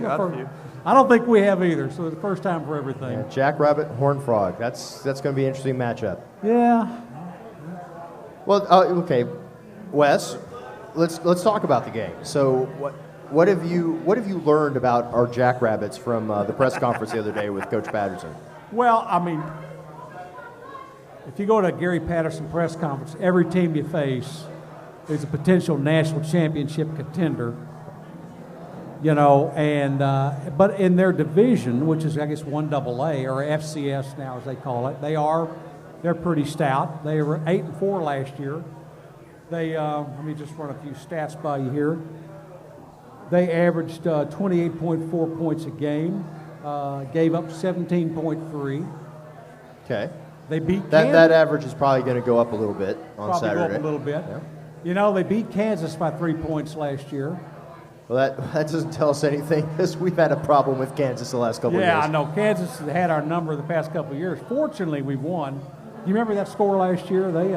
Got to. I don't think we have either, so it's the first time for everything. Yeah, Jackrabbit, Horned Frog. That's going to be an interesting matchup. Yeah. Well, okay, Wes, let's talk about the game. So what have you learned about our Jackrabbits from the press conference the other day with Coach Patterson? Well, I mean, if you go to a Gary Patterson press conference, every team you face is a potential national championship contender. But in their division, which is I guess 1AA or FCS now as they call it, they're pretty stout. They were 8-4 last year. They let me just run a few stats by you here. They averaged 28.4 points a game, gave up 17.3. Okay. They beat that average is probably going to go up a little bit on probably Saturday. go up a little bit. Yeah. They beat Kansas by 3 points last year. Well, that doesn't tell us anything because we've had a problem with Kansas the last couple of years. Yeah, I know. Kansas has had our number the past couple of years. Fortunately, we won. You remember that score last year? They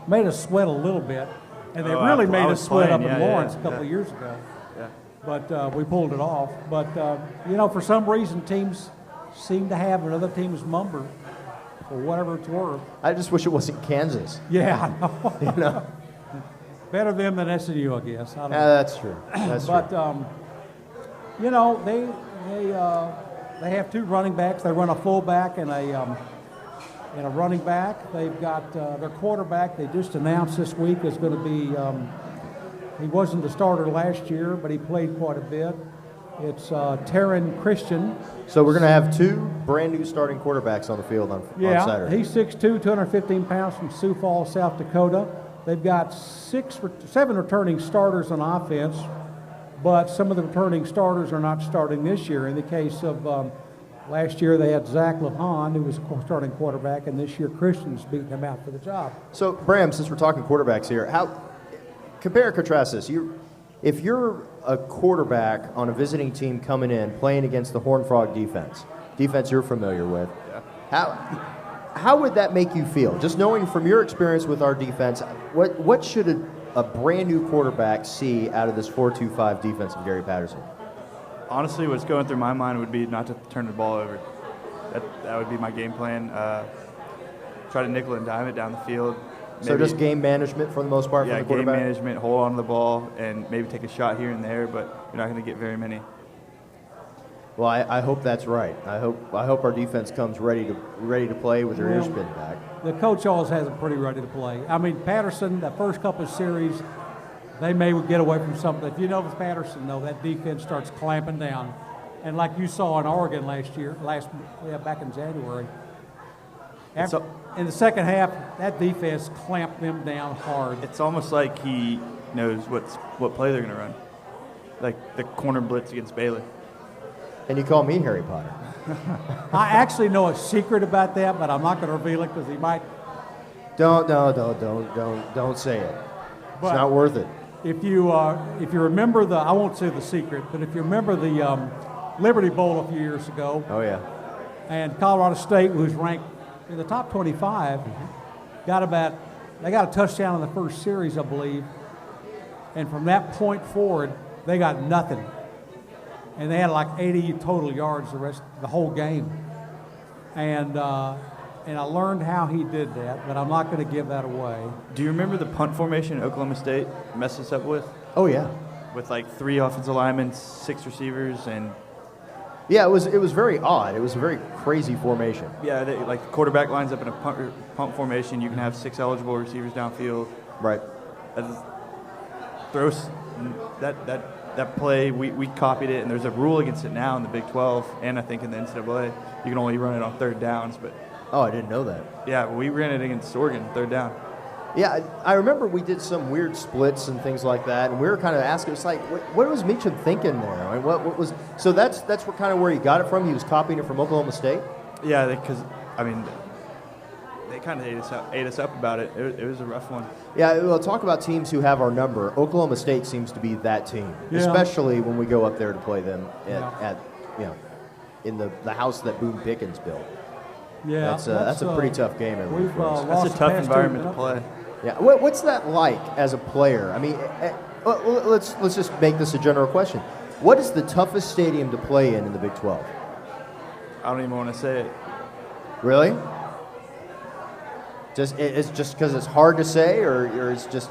made us sweat a little bit, and they really made us sweat up in Lawrence a couple of years ago. Yeah. But we pulled it off. But, for some reason, teams seem to have another team's number for whatever it's worth. I just wish it wasn't Kansas. Yeah, I know. Better them than SNU, I guess. I don't know. That's true. That's But, true. they have two running backs. They run a fullback and a running back. They've got their quarterback. They just announced this week is going to be. He wasn't the starter last year, but he played quite a bit. It's Taryn Christian. So we're going to have two brand new starting quarterbacks on the field on Saturday. He's 6'2", 215 pounds from Sioux Falls, South Dakota. They've got 7 returning starters on offense, but some of the returning starters are not starting this year. In the case of last year, they had Zach LaHan, who was a starting quarterback, and this year Christian's beating him out for the job. So, Bram, since we're talking quarterbacks here, compare and contrast this. If you're a quarterback on a visiting team coming in, playing against the Horned Frog defense you're familiar with, how would that make you feel? Just knowing from your experience with our defense, what should a brand new quarterback see out of this 4-2-5 defense of Gary Patterson? Honestly, what's going through my mind would be not to turn the ball over. That would be my game plan. Try to nickel and dime it down the field. So just game management for the most part from the quarterback? Yeah, game management, hold on to the ball, and maybe take a shot here and there, but you're not going to get very many. Well, I hope that's right. I hope our defense comes ready to play with their ears pinned back. The coach always has them pretty ready to play. I mean, Patterson, the first couple of series, they may get away from something. If you know with Patterson, though, that defense starts clamping down. And like you saw in Oregon back in January, in the second half, that defense clamped them down hard. It's almost like he knows what play they're going to run, like the corner blitz against Baylor. And you call me Harry Potter. I actually know a secret about that, but I'm not going to reveal it because he might. Don't say it. It's not worth it. If you remember I won't say the secret, but if you remember the Liberty Bowl a few years ago. Oh yeah. And Colorado State, who's ranked in the top 25, they got a touchdown in the first series, I believe, and from that point forward, they got nothing. And they had like 80 total yards the whole game. And I learned how he did that, but I'm not going to give that away. Do you remember the punt formation Oklahoma State messed us up with? Oh yeah. With like 3 offensive linemen, 6 receivers, and yeah, it was very odd. It was a very crazy formation. Yeah, like the quarterback lines up in a punt formation. You can have 6 eligible receivers downfield. Right. That play, we copied it, and there's a rule against it now in the Big 12, and I think in the NCAA. You can only run it on third downs, but... Oh, I didn't know that. Yeah, we ran it against Oregon, third down. Yeah, I remember we did some weird splits and things like that, and we were kind of asking, it's like, what was Meacham thinking there? I mean, what was... So that's kind of where he got it from? He was copying it from Oklahoma State? Yeah, because, I mean... They kind of ate us up about it. It was a rough one. Yeah, well, talk about teams who have our number. Oklahoma State seems to be that team, especially when we go up there to play them in the house that Boone Pickens built. Yeah, that's a pretty tough game every week. That's a tough environment to play. Yeah, what's that like as a player? I mean, let's just make this a general question. What is the toughest stadium to play in the Big 12? I don't even want to say it. Really? It's just because it's hard to say, or it's just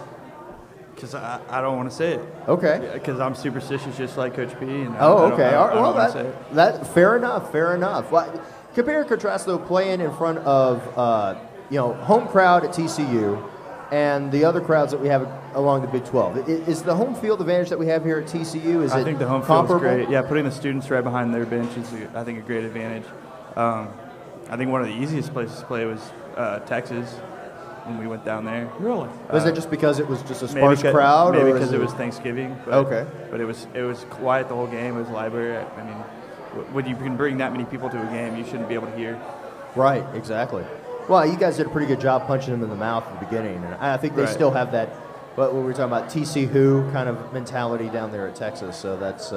because I don't want to say it. Okay. Because I'm superstitious, just like Coach P. And okay. I don't want to say it. That fair enough. Well, compare and contrast though, playing in front of home crowd at TCU, and the other crowds that we have along the Big 12. Is the home field advantage that we have here at TCU? I think the home field is great. Yeah, putting the students right behind their bench is, I think, a great advantage. I think one of the easiest places to play was Texas when we went down there. Really? Was it just because it was just a sparse crowd? Maybe because it was Thanksgiving. Okay. But it was quiet the whole game. It was library. I mean, when you can bring that many people to a game, you shouldn't be able to hear. Right, exactly. Well, you guys did a pretty good job punching them in the mouth at the beginning, and I think they still have that, what we were talking about, TC Who kind of mentality down there at Texas. So that's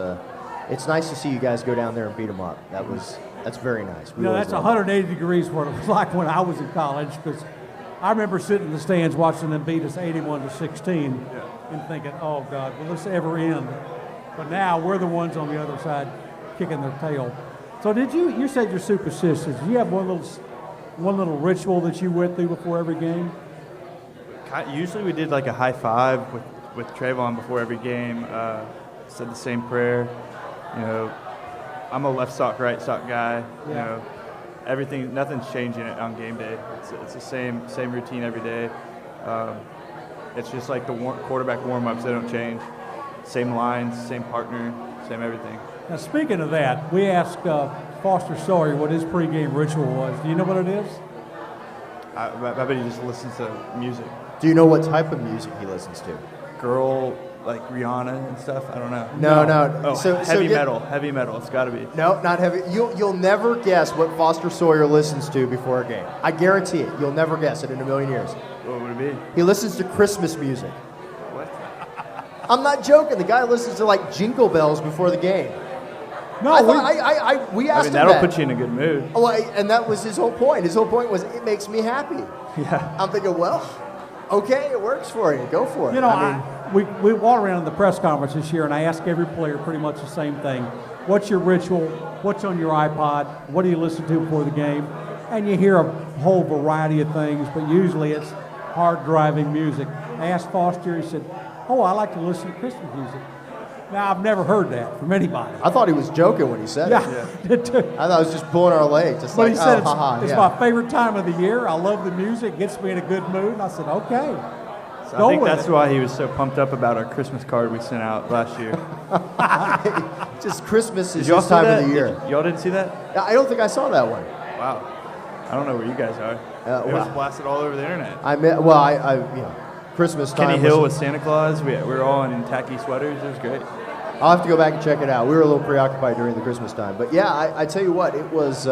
it's nice to see you guys go down there and beat them up. That's very nice. That's 180 degrees what it was like when I was in college, because I remember sitting in the stands watching them beat us 81-16 and thinking, oh, God, will this ever end? But now we're the ones on the other side kicking their tail. So you said you're superstitious. Do you have one little ritual that you went through before every game? Usually we did like a high five with Trayvon before every game. Said the same prayer. I'm a left sock, right sock guy. Yeah. Nothing's changing on game day. It's the same routine every day. It's just like the quarterback warm-ups, they don't change. Same lines, same partner, same everything. Now, speaking of that, we asked Foster Sawyer what his pregame ritual was. Do you know what it is? I bet he just listens to music. Do you know what type of music he listens to? Girl, like Rihanna and stuff. I don't know. No. Oh, heavy metal. Heavy metal. It's got to be. No, not heavy. You'll never guess what Foster Sawyer listens to before a game. I guarantee it. You'll never guess it in a million years. What would it be? He listens to Christmas music. What? I'm not joking. The guy listens to like Jingle Bells before the game. No, we asked him that'll that. put you in a good mood. Oh, and that was his whole point. His whole point was it makes me happy. Yeah. I'm thinking, well, okay, it works for you. Go for it. You know, we walk around in the press conference this year, and I ask every player pretty much the same thing. What's your ritual? What's on your iPod? What do you listen to before the game? And you hear a whole variety of things, but usually it's hard-driving music. I asked Foster, he said, I like to listen to Christmas music. Now, I've never heard that from anybody. I thought he was joking when he said it. Yeah, did too. I thought I was just pulling our leg. Just But like, he said it's my yeah. favorite time of the year. I love the music. It gets me in a good mood. And I said, okay. I think that's why he was so pumped up about our Christmas card we sent out last year. Just Christmas is Did y'all this time see that? of the year. Y'all didn't see that? I don't think I saw that one. Wow. I don't know where you guys are. It was blasted all over the internet. Christmas time. Kenny Hill with Santa Claus. We were all in tacky sweaters. It was great. I'll have to go back and check it out. We were a little preoccupied during the Christmas time. But yeah, I tell you what, it was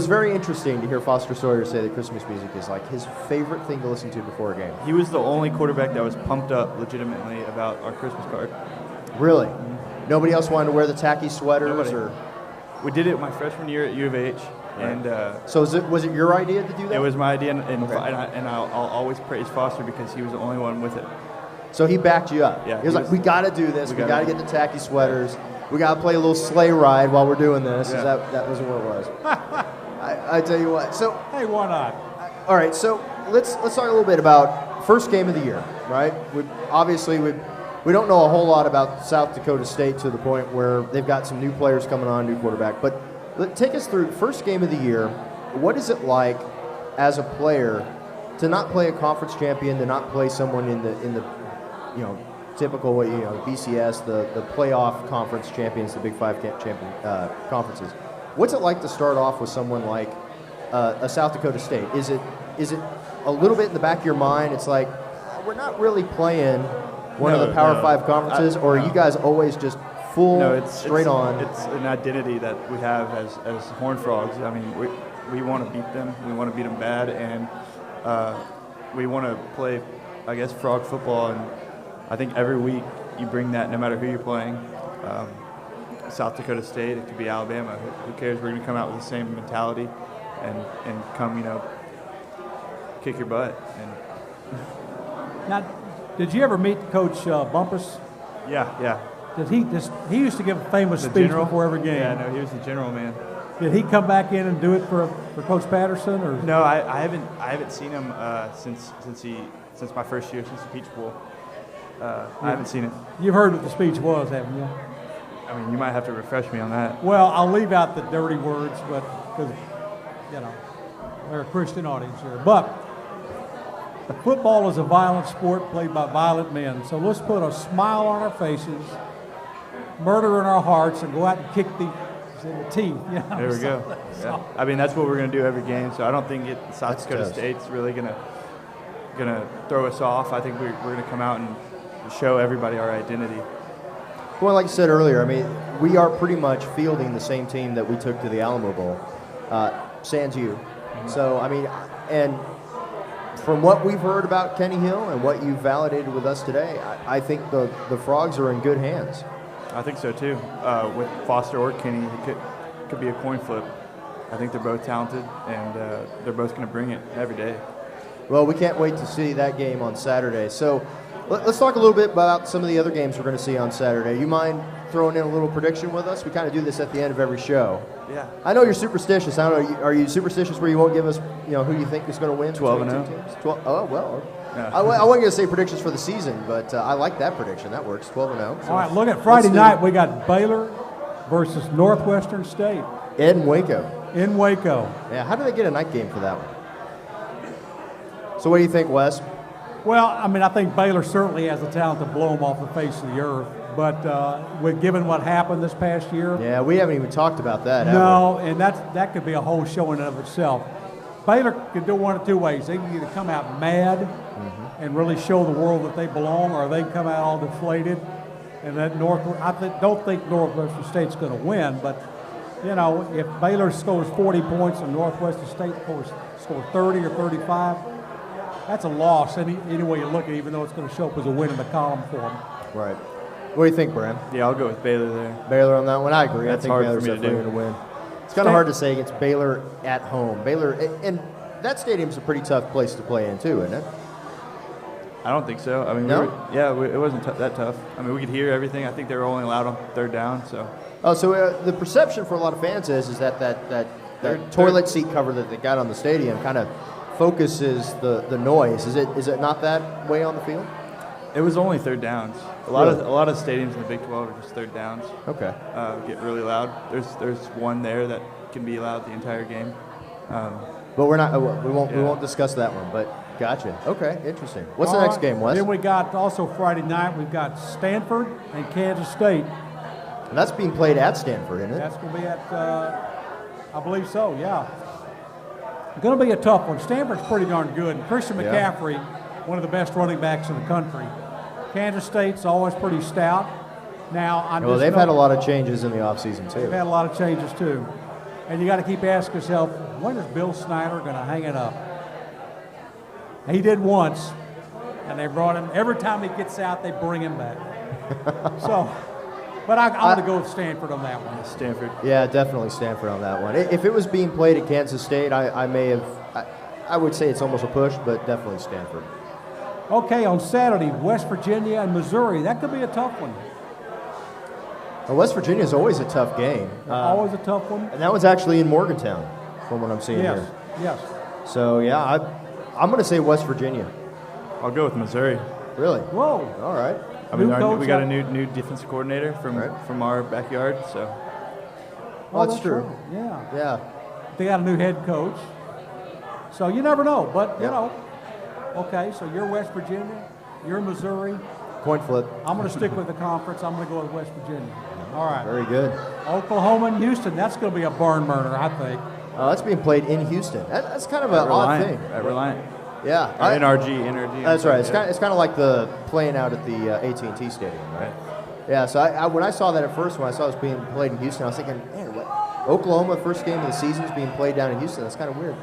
very interesting to hear Foster Sawyer say that Christmas music is like his favorite thing to listen to before a game. He was the only quarterback that was pumped up legitimately about our Christmas card. Really? Nobody else wanted to wear the tacky sweaters? Nobody. Or? We did it my freshman year at U of H. Right. And so was it your idea to do that? It was my idea, and I'll always praise Foster because he was the only one with it. So he backed you up. Yeah, he was like, we got to do this. We got to get the tacky sweaters. We got to play a little sleigh ride while we're doing this. Yeah. That was what it was. I tell you what. So hey, why not? All right. So let's talk a little bit about first game of the year, right? We don't know a whole lot about South Dakota State to the point where they've got some new players coming on, new quarterback. But take us through first game of the year. What is it like as a player to not play a conference champion, to not play someone in the typical way, BCS, the playoff conference champions, the Big Five conferences. What's it like to start off with someone like a South Dakota State? Is it a little bit in the back of your mind? It's like we're not really playing one of the Power Five conferences, or are you guys always just full straight on? It's an identity that we have as Horned Frogs. I mean, we want to beat them. We want to beat them bad, and we want to play, I guess, frog football. And I think every week you bring that, no matter who you're playing. South Dakota State, it could be Alabama. Who cares? We're going to come out with the same mentality and come, kick your butt. And Now, did you ever meet Coach Bumpus? Yeah. He used to give a famous speech before every game. Yeah, no, he was the general, man. Did he come back in and do it for Coach Patterson, or? No, I haven't seen him since my first year, since the Peach Bowl. I haven't seen it. You've heard what the speech was, haven't you? I mean, you might have to refresh me on that. Well, I'll leave out the dirty words, but because we're a Christian audience here. But football is a violent sport played by violent men. So let's put a smile on our faces, murder in our hearts, and go out and kick the teeth. There we go. Yeah. I mean, that's what we're going to do every game. So I don't think South Dakota State's really going to throw us off. I think we're going to come out and show everybody our identity. Well, like I said earlier, I mean, we are pretty much fielding the same team that we took to the Alamo Bowl, sans you. Mm-hmm. So, I mean, and from what we've heard about Kenny Hill and what you've validated with us today, I think the Frogs are in good hands. I think so too. With Foster or Kenny, it could be a coin flip. I think they're both talented, and they're both going to bring it every day. Well, we can't wait to see that game on Saturday. So let's talk a little bit about some of the other games we're going to see on Saturday. You mind throwing in a little prediction with us? We kind of do this at the end of every show. Yeah. I know you're superstitious. I don't know. Are you superstitious where you won't give us, who you think is going to win? 12-0. 12. Oh well. Yeah. I wasn't going to say predictions for the season, but I like that prediction. That works. 12-0. All right. Look at Friday night. We got Baylor versus Northwestern State. In Waco. In Waco. Yeah. How do they get a night game for that one? So what do you think, Wes? Well, I mean, I think Baylor certainly has the talent to blow them off the face of the earth. But given what happened this past year, yeah, we haven't even talked about that. No, and that could be a whole show in and of itself. Baylor can do one of two ways. They can either come out mad and really show the world that they belong, or they can come out all deflated. And that don't think Northwestern State's going to win, but you know, if Baylor scores 40 points and Northwestern State scores 30 or 35, that's a loss any way you look at it, even though it's going to show up as a win in the column for them. Right. What do you think, Bram? Yeah, I'll go with Baylor there. Baylor on that one? I agree. That's I think hard Baylor's for me to definitely do. going to win. It's kind of hard to say against Baylor at home. Baylor, and that stadium's a pretty tough place to play in too, isn't it? I don't think so. I mean, No? it wasn't that tough. I mean, we could hear everything. I think they were only allowed on third down, so. Oh, so the perception for a lot of fans is that toilet seat cover that they got on the stadium kind of focuses the noise. Is it not that way on the field? It was only third downs. A lot of stadiums in the Big 12 are just third downs. Okay. Get really loud. There's one there that can be loud the entire game. But we're not. We won't discuss that one. But gotcha. Okay, interesting. What's the All next right. game, Wes? Then we got also Friday night, we've got Stanford and Kansas State. And that's being played at Stanford, isn't it? That's going to be at, I believe so, yeah. Going to be a tough one. Stanford's pretty darn good. And Christian Yeah. McCaffrey, one of the best running backs in the country. Kansas State's always pretty stout. Now, Well, they've had a lot of changes in the offseason, too. They've had a lot of changes, too. And you got to keep asking yourself, when is Bill Snyder going to hang it up? He did once, and they brought him. Every time he gets out, they bring him back. But I'm going to go with Stanford on that one. Stanford. Yeah, definitely Stanford on that one. If it was being played at Kansas State, I would say it's almost a push, but definitely Stanford. Okay, on Saturday, West Virginia and Missouri. That could be a tough one. Well, West Virginia is always a tough game. Always a tough one. And that one's actually in Morgantown, from what I'm seeing Yes, here. yes. So, yeah, I'm going to say West Virginia. I'll go with Missouri. Really? Whoa. All right. I mean, New coach we got up- a new defensive coordinator from our backyard, so. Well, that's true. right. Yeah. Yeah. They got a new head coach. So you never know. But, you Yeah. know, okay, so you're West Virginia, you're Missouri. Coin flip. I'm going to stick with the conference. I'm going to go with West Virginia. All right. Very good. Oklahoma and Houston. That's going to be a barn burner, I think. That's being played in Houston. That's kind of an odd thing. At Reliant. Yeah. Or NRG. That's right. It's kind of like the playing out at the AT&T Stadium, right? Yeah. So when I saw that at first, when I saw it was being played in Houston, I was thinking, man, what? Oklahoma first game of the season is being played down in Houston. That's kind of weird.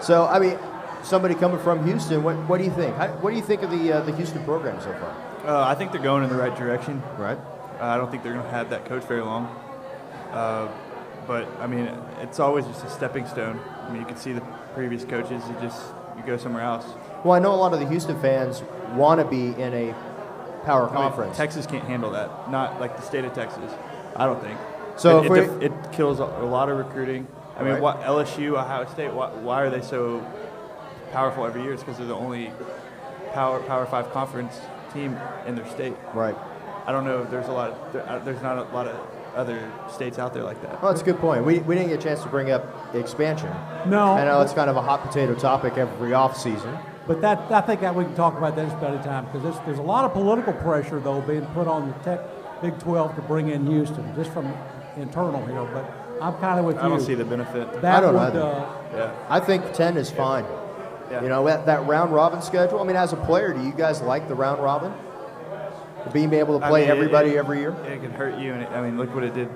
So I mean, somebody coming from Houston, what do you think? What do you think of the Houston program so far? I think they're going in the right direction. Right. I don't think they're going to have that coach very long. But, I mean, it's always just a stepping stone. I mean, you can see the previous coaches, you go somewhere else. Well, I know a lot of the Houston fans want to be in a power conference. Texas can't handle that. Not like the state of Texas, I don't think. So it kills a lot of recruiting. I mean, Right. LSU, Ohio State, why are they so powerful every year? It's because they're the only Power 5 conference team in their state. Right. I don't know if there's not a lot of other states out there like that. Well, that's a good point. We didn't get a chance to bring up expansion. No. I know it's kind of a hot potato topic every off season. But I think that we can talk about that at a time, because there's a lot of political pressure, though, being put on the Big 12 to bring in Houston, just from internal here. But I'm kind of with you. I don't see the benefit. That I don't would, either. Yeah. I think 10 is fine. Yeah. You know, that round robin schedule. I mean, as a player, do you guys like the round robin? Being able to play everybody every year? It can hurt you, and I mean, look what it did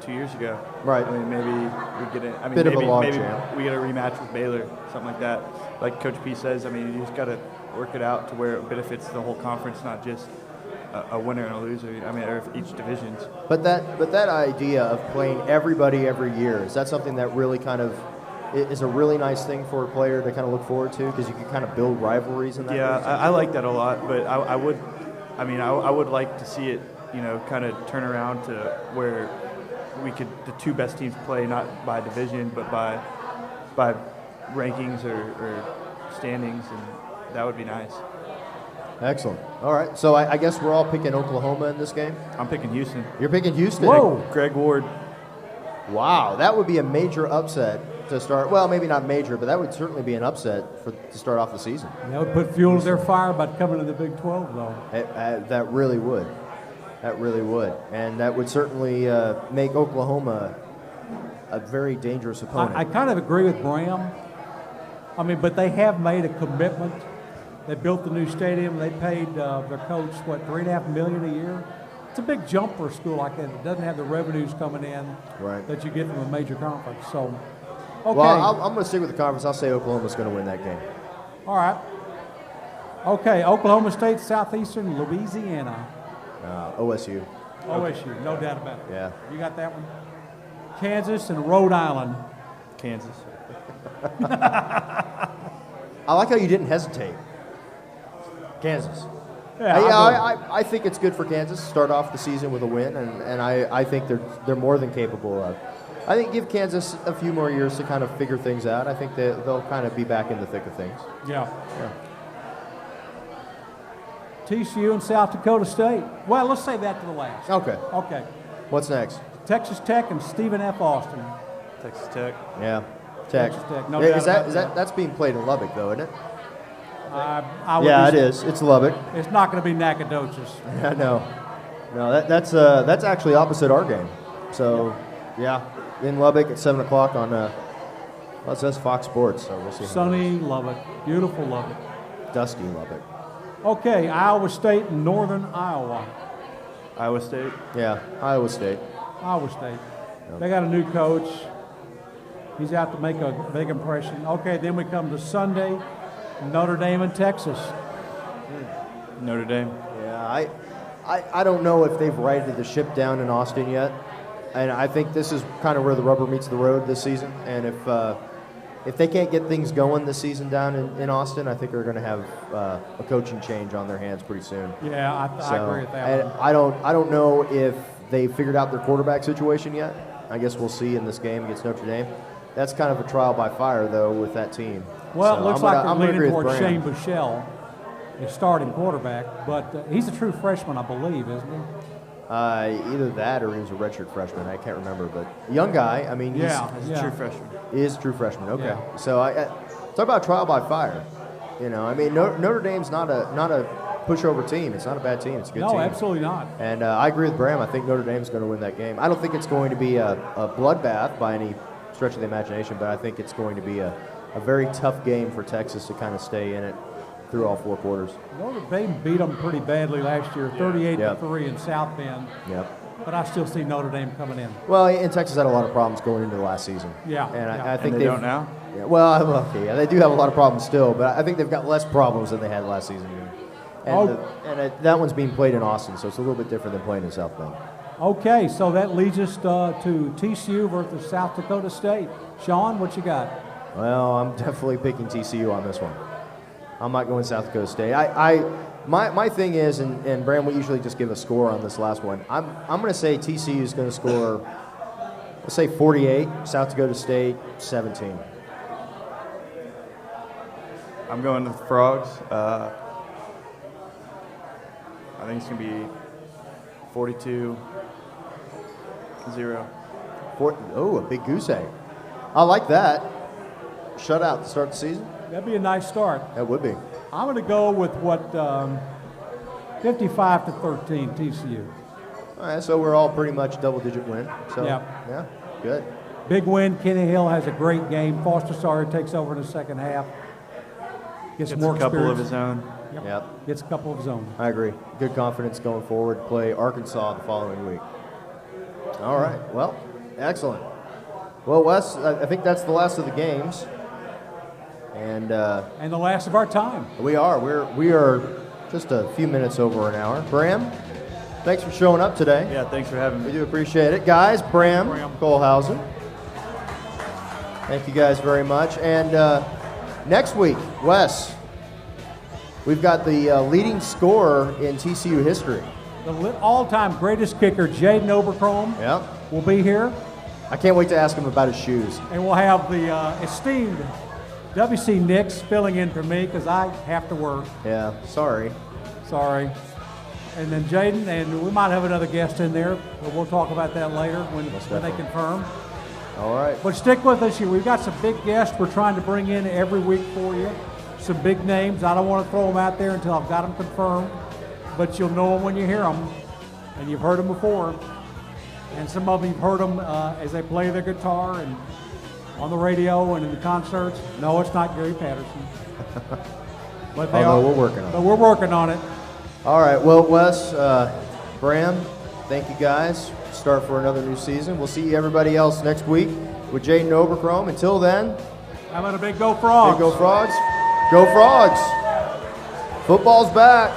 2 years ago. Right. I mean, maybe we get a Bit of a log maybe jam. we get a rematch with Baylor, something like that. Like Coach P says, I mean, you just got to work it out to where it benefits the whole conference, not just a winner and a loser. I mean, or each divisions. But that idea of playing everybody every year, is that something that really kind of is a really nice thing for a player to kind of look forward to, because you can kind of build rivalries in that? Yeah, reason? I like that a lot, but I would like to see it, you know, kind of turn around to where the two best teams play not by division, but by rankings or standings, and that would be nice. Excellent. All right. So I guess we're all picking Oklahoma in this game. I'm picking Houston. You're picking Houston. Whoa. Greg Ward. Wow, that would be a major upset to start. Well, maybe not major, but that would certainly be an upset to start off the season. That would put fuel to their fire about coming to the Big 12, though. That really would. That really would. And that would certainly make Oklahoma a very dangerous opponent. I kind of agree with Bram. I mean, but they have made a commitment. They built the new stadium. They paid their coach, what, $3.5 million a year? It's a big jump for a school like that. It doesn't have the revenues coming in that you get from a major conference. So, okay. Well, I'm going to stick with the conference. I'll say Oklahoma's going to win that game. All right. Okay, Oklahoma State, Southeastern Louisiana. OSU. OSU, no doubt about it. Yeah. You got that one? Kansas and Rhode Island. Kansas. I like how you didn't hesitate. Kansas. Yeah, I think it's good for Kansas to start off the season with a win, and I think they're more than capable of. I think give Kansas a few more years to kind of figure things out. I think they'll kind of be back in the thick of things. Yeah. TCU and South Dakota State. Well, let's say that to the last. Okay. Okay. What's next? Texas Tech and Stephen F. Austin. Texas Tech. Yeah. Tech. Texas Tech, no Yeah, doubt about that. That's being played in Lubbock, though, isn't it? I would Yeah, be- it is. It's Lubbock. It's not going to be Nacogdoches. Yeah, no, that's actually opposite our game. So, yeah, in Lubbock at 7 o'clock on well, it says Fox Sports. So we'll see. Sunny Lubbock, beautiful Lubbock. Dusty Lubbock. Okay, Iowa State and Northern Iowa. Iowa State. Yeah, Iowa State. Iowa State. They got a new coach. He's out to make a big impression. Okay, then we come to Sunday, Notre Dame and Texas. Notre Dame. Yeah, I don't know if they've righted the ship down in Austin yet, and I think this is kind of where the rubber meets the road this season. And if they can't get things going this season down in Austin, I think they're going to have a coaching change on their hands pretty soon. Yeah, I agree with that and one. I don't know if they figured out their quarterback situation yet. I guess we'll see in this game against Notre Dame. That's kind of a trial by fire, though, with that team. Well, So it looks I'm like gonna they're agree leaning with towards Bram. Shane Buechele, the starting quarterback, but he's a true freshman, I believe, isn't he? Either that or he was a redshirt freshman. I can't remember, but young guy. I mean, He's a true freshman. he is a true freshman. Okay, Yeah. so I talk about trial by fire. You know, I mean, Notre Dame's not a pushover team. It's not a bad team. It's a good team. No, absolutely not. And I agree with Bram. I think Notre Dame's going to win that game. I don't think it's going to be a bloodbath by any stretch of the imagination, but I think it's going to be a very tough game for Texas to kind of stay in it through all 4 quarters. Notre Dame beat them pretty badly last year, 38-3 Yep. in South Bend, Yep. but I still see Notre Dame coming in. Well, and Texas had a lot of problems going into the last season. Yeah, And yeah. I think And they don't now? Yeah, well, okay, yeah, they do have a lot of problems still, but I think they've got less problems than they had last season. And, that one's being played in Austin, so it's a little bit different than playing in South Bend. Okay, so that leads us to TCU versus South Dakota State. Sean, what you got? Well, I'm definitely picking TCU on this one. I'm not going South Dakota State. My thing is, and Bram, we usually just give a score on this last one. I'm going to say TCU is going to score, let's say 48, South Dakota State 17. I'm going with the Frogs. I think it's going to be 42-0. Oh, a big goose egg. I like that. Shutout to start the season. That'd be a nice start. That would be. I'm going to go with 55-13 TCU. All right, so we're all pretty much double-digit win. So Yeah. good. Big win. Kenny Hill has a great game. Foster Sawyer takes over in the second half. Gets more a couple of experience. his own. Yep. Gets a couple of his own. I agree. Good confidence going forward. Play Arkansas the following week. All right. Well, excellent. Well, Wes, I think that's the last of the games, and And the last of our time. we are just a few minutes over an hour. Bram, thanks for showing up today. Yeah, thanks for having We me. do appreciate it, guys. Bram Bram. Kohlhausen. Thank you guys very much. And next week, Wes, we've got the leading scorer in TCU history. The all-time greatest kicker, Jaden Obercrom, Yep. will be here. I can't wait to ask him about his shoes. And we'll have the esteemed W.C. Nix filling in for me because I have to work. Yeah. Sorry. Sorry. And then Jaden, and we might have another guest in there, but we'll talk about that later when they definitely. confirm. All right. But stick with us here. We've got some big guests we're trying to bring in every week for you. Some big names. I don't want to throw them out there until I've got them confirmed, but you'll know them when you hear them, and you've heard them before. And some of them you've heard them as they play their guitar and on the radio and in the concerts. No, it's not Gary Patterson. But they Although are. we're working on it. But we're working on it. All right, well, Wes, Bram, thank you guys. Start for another new season. We'll see everybody else next week with Jaden Overchrome. Until then, How about a big Go Frogs? Go Frogs. Go Frogs. Football's back.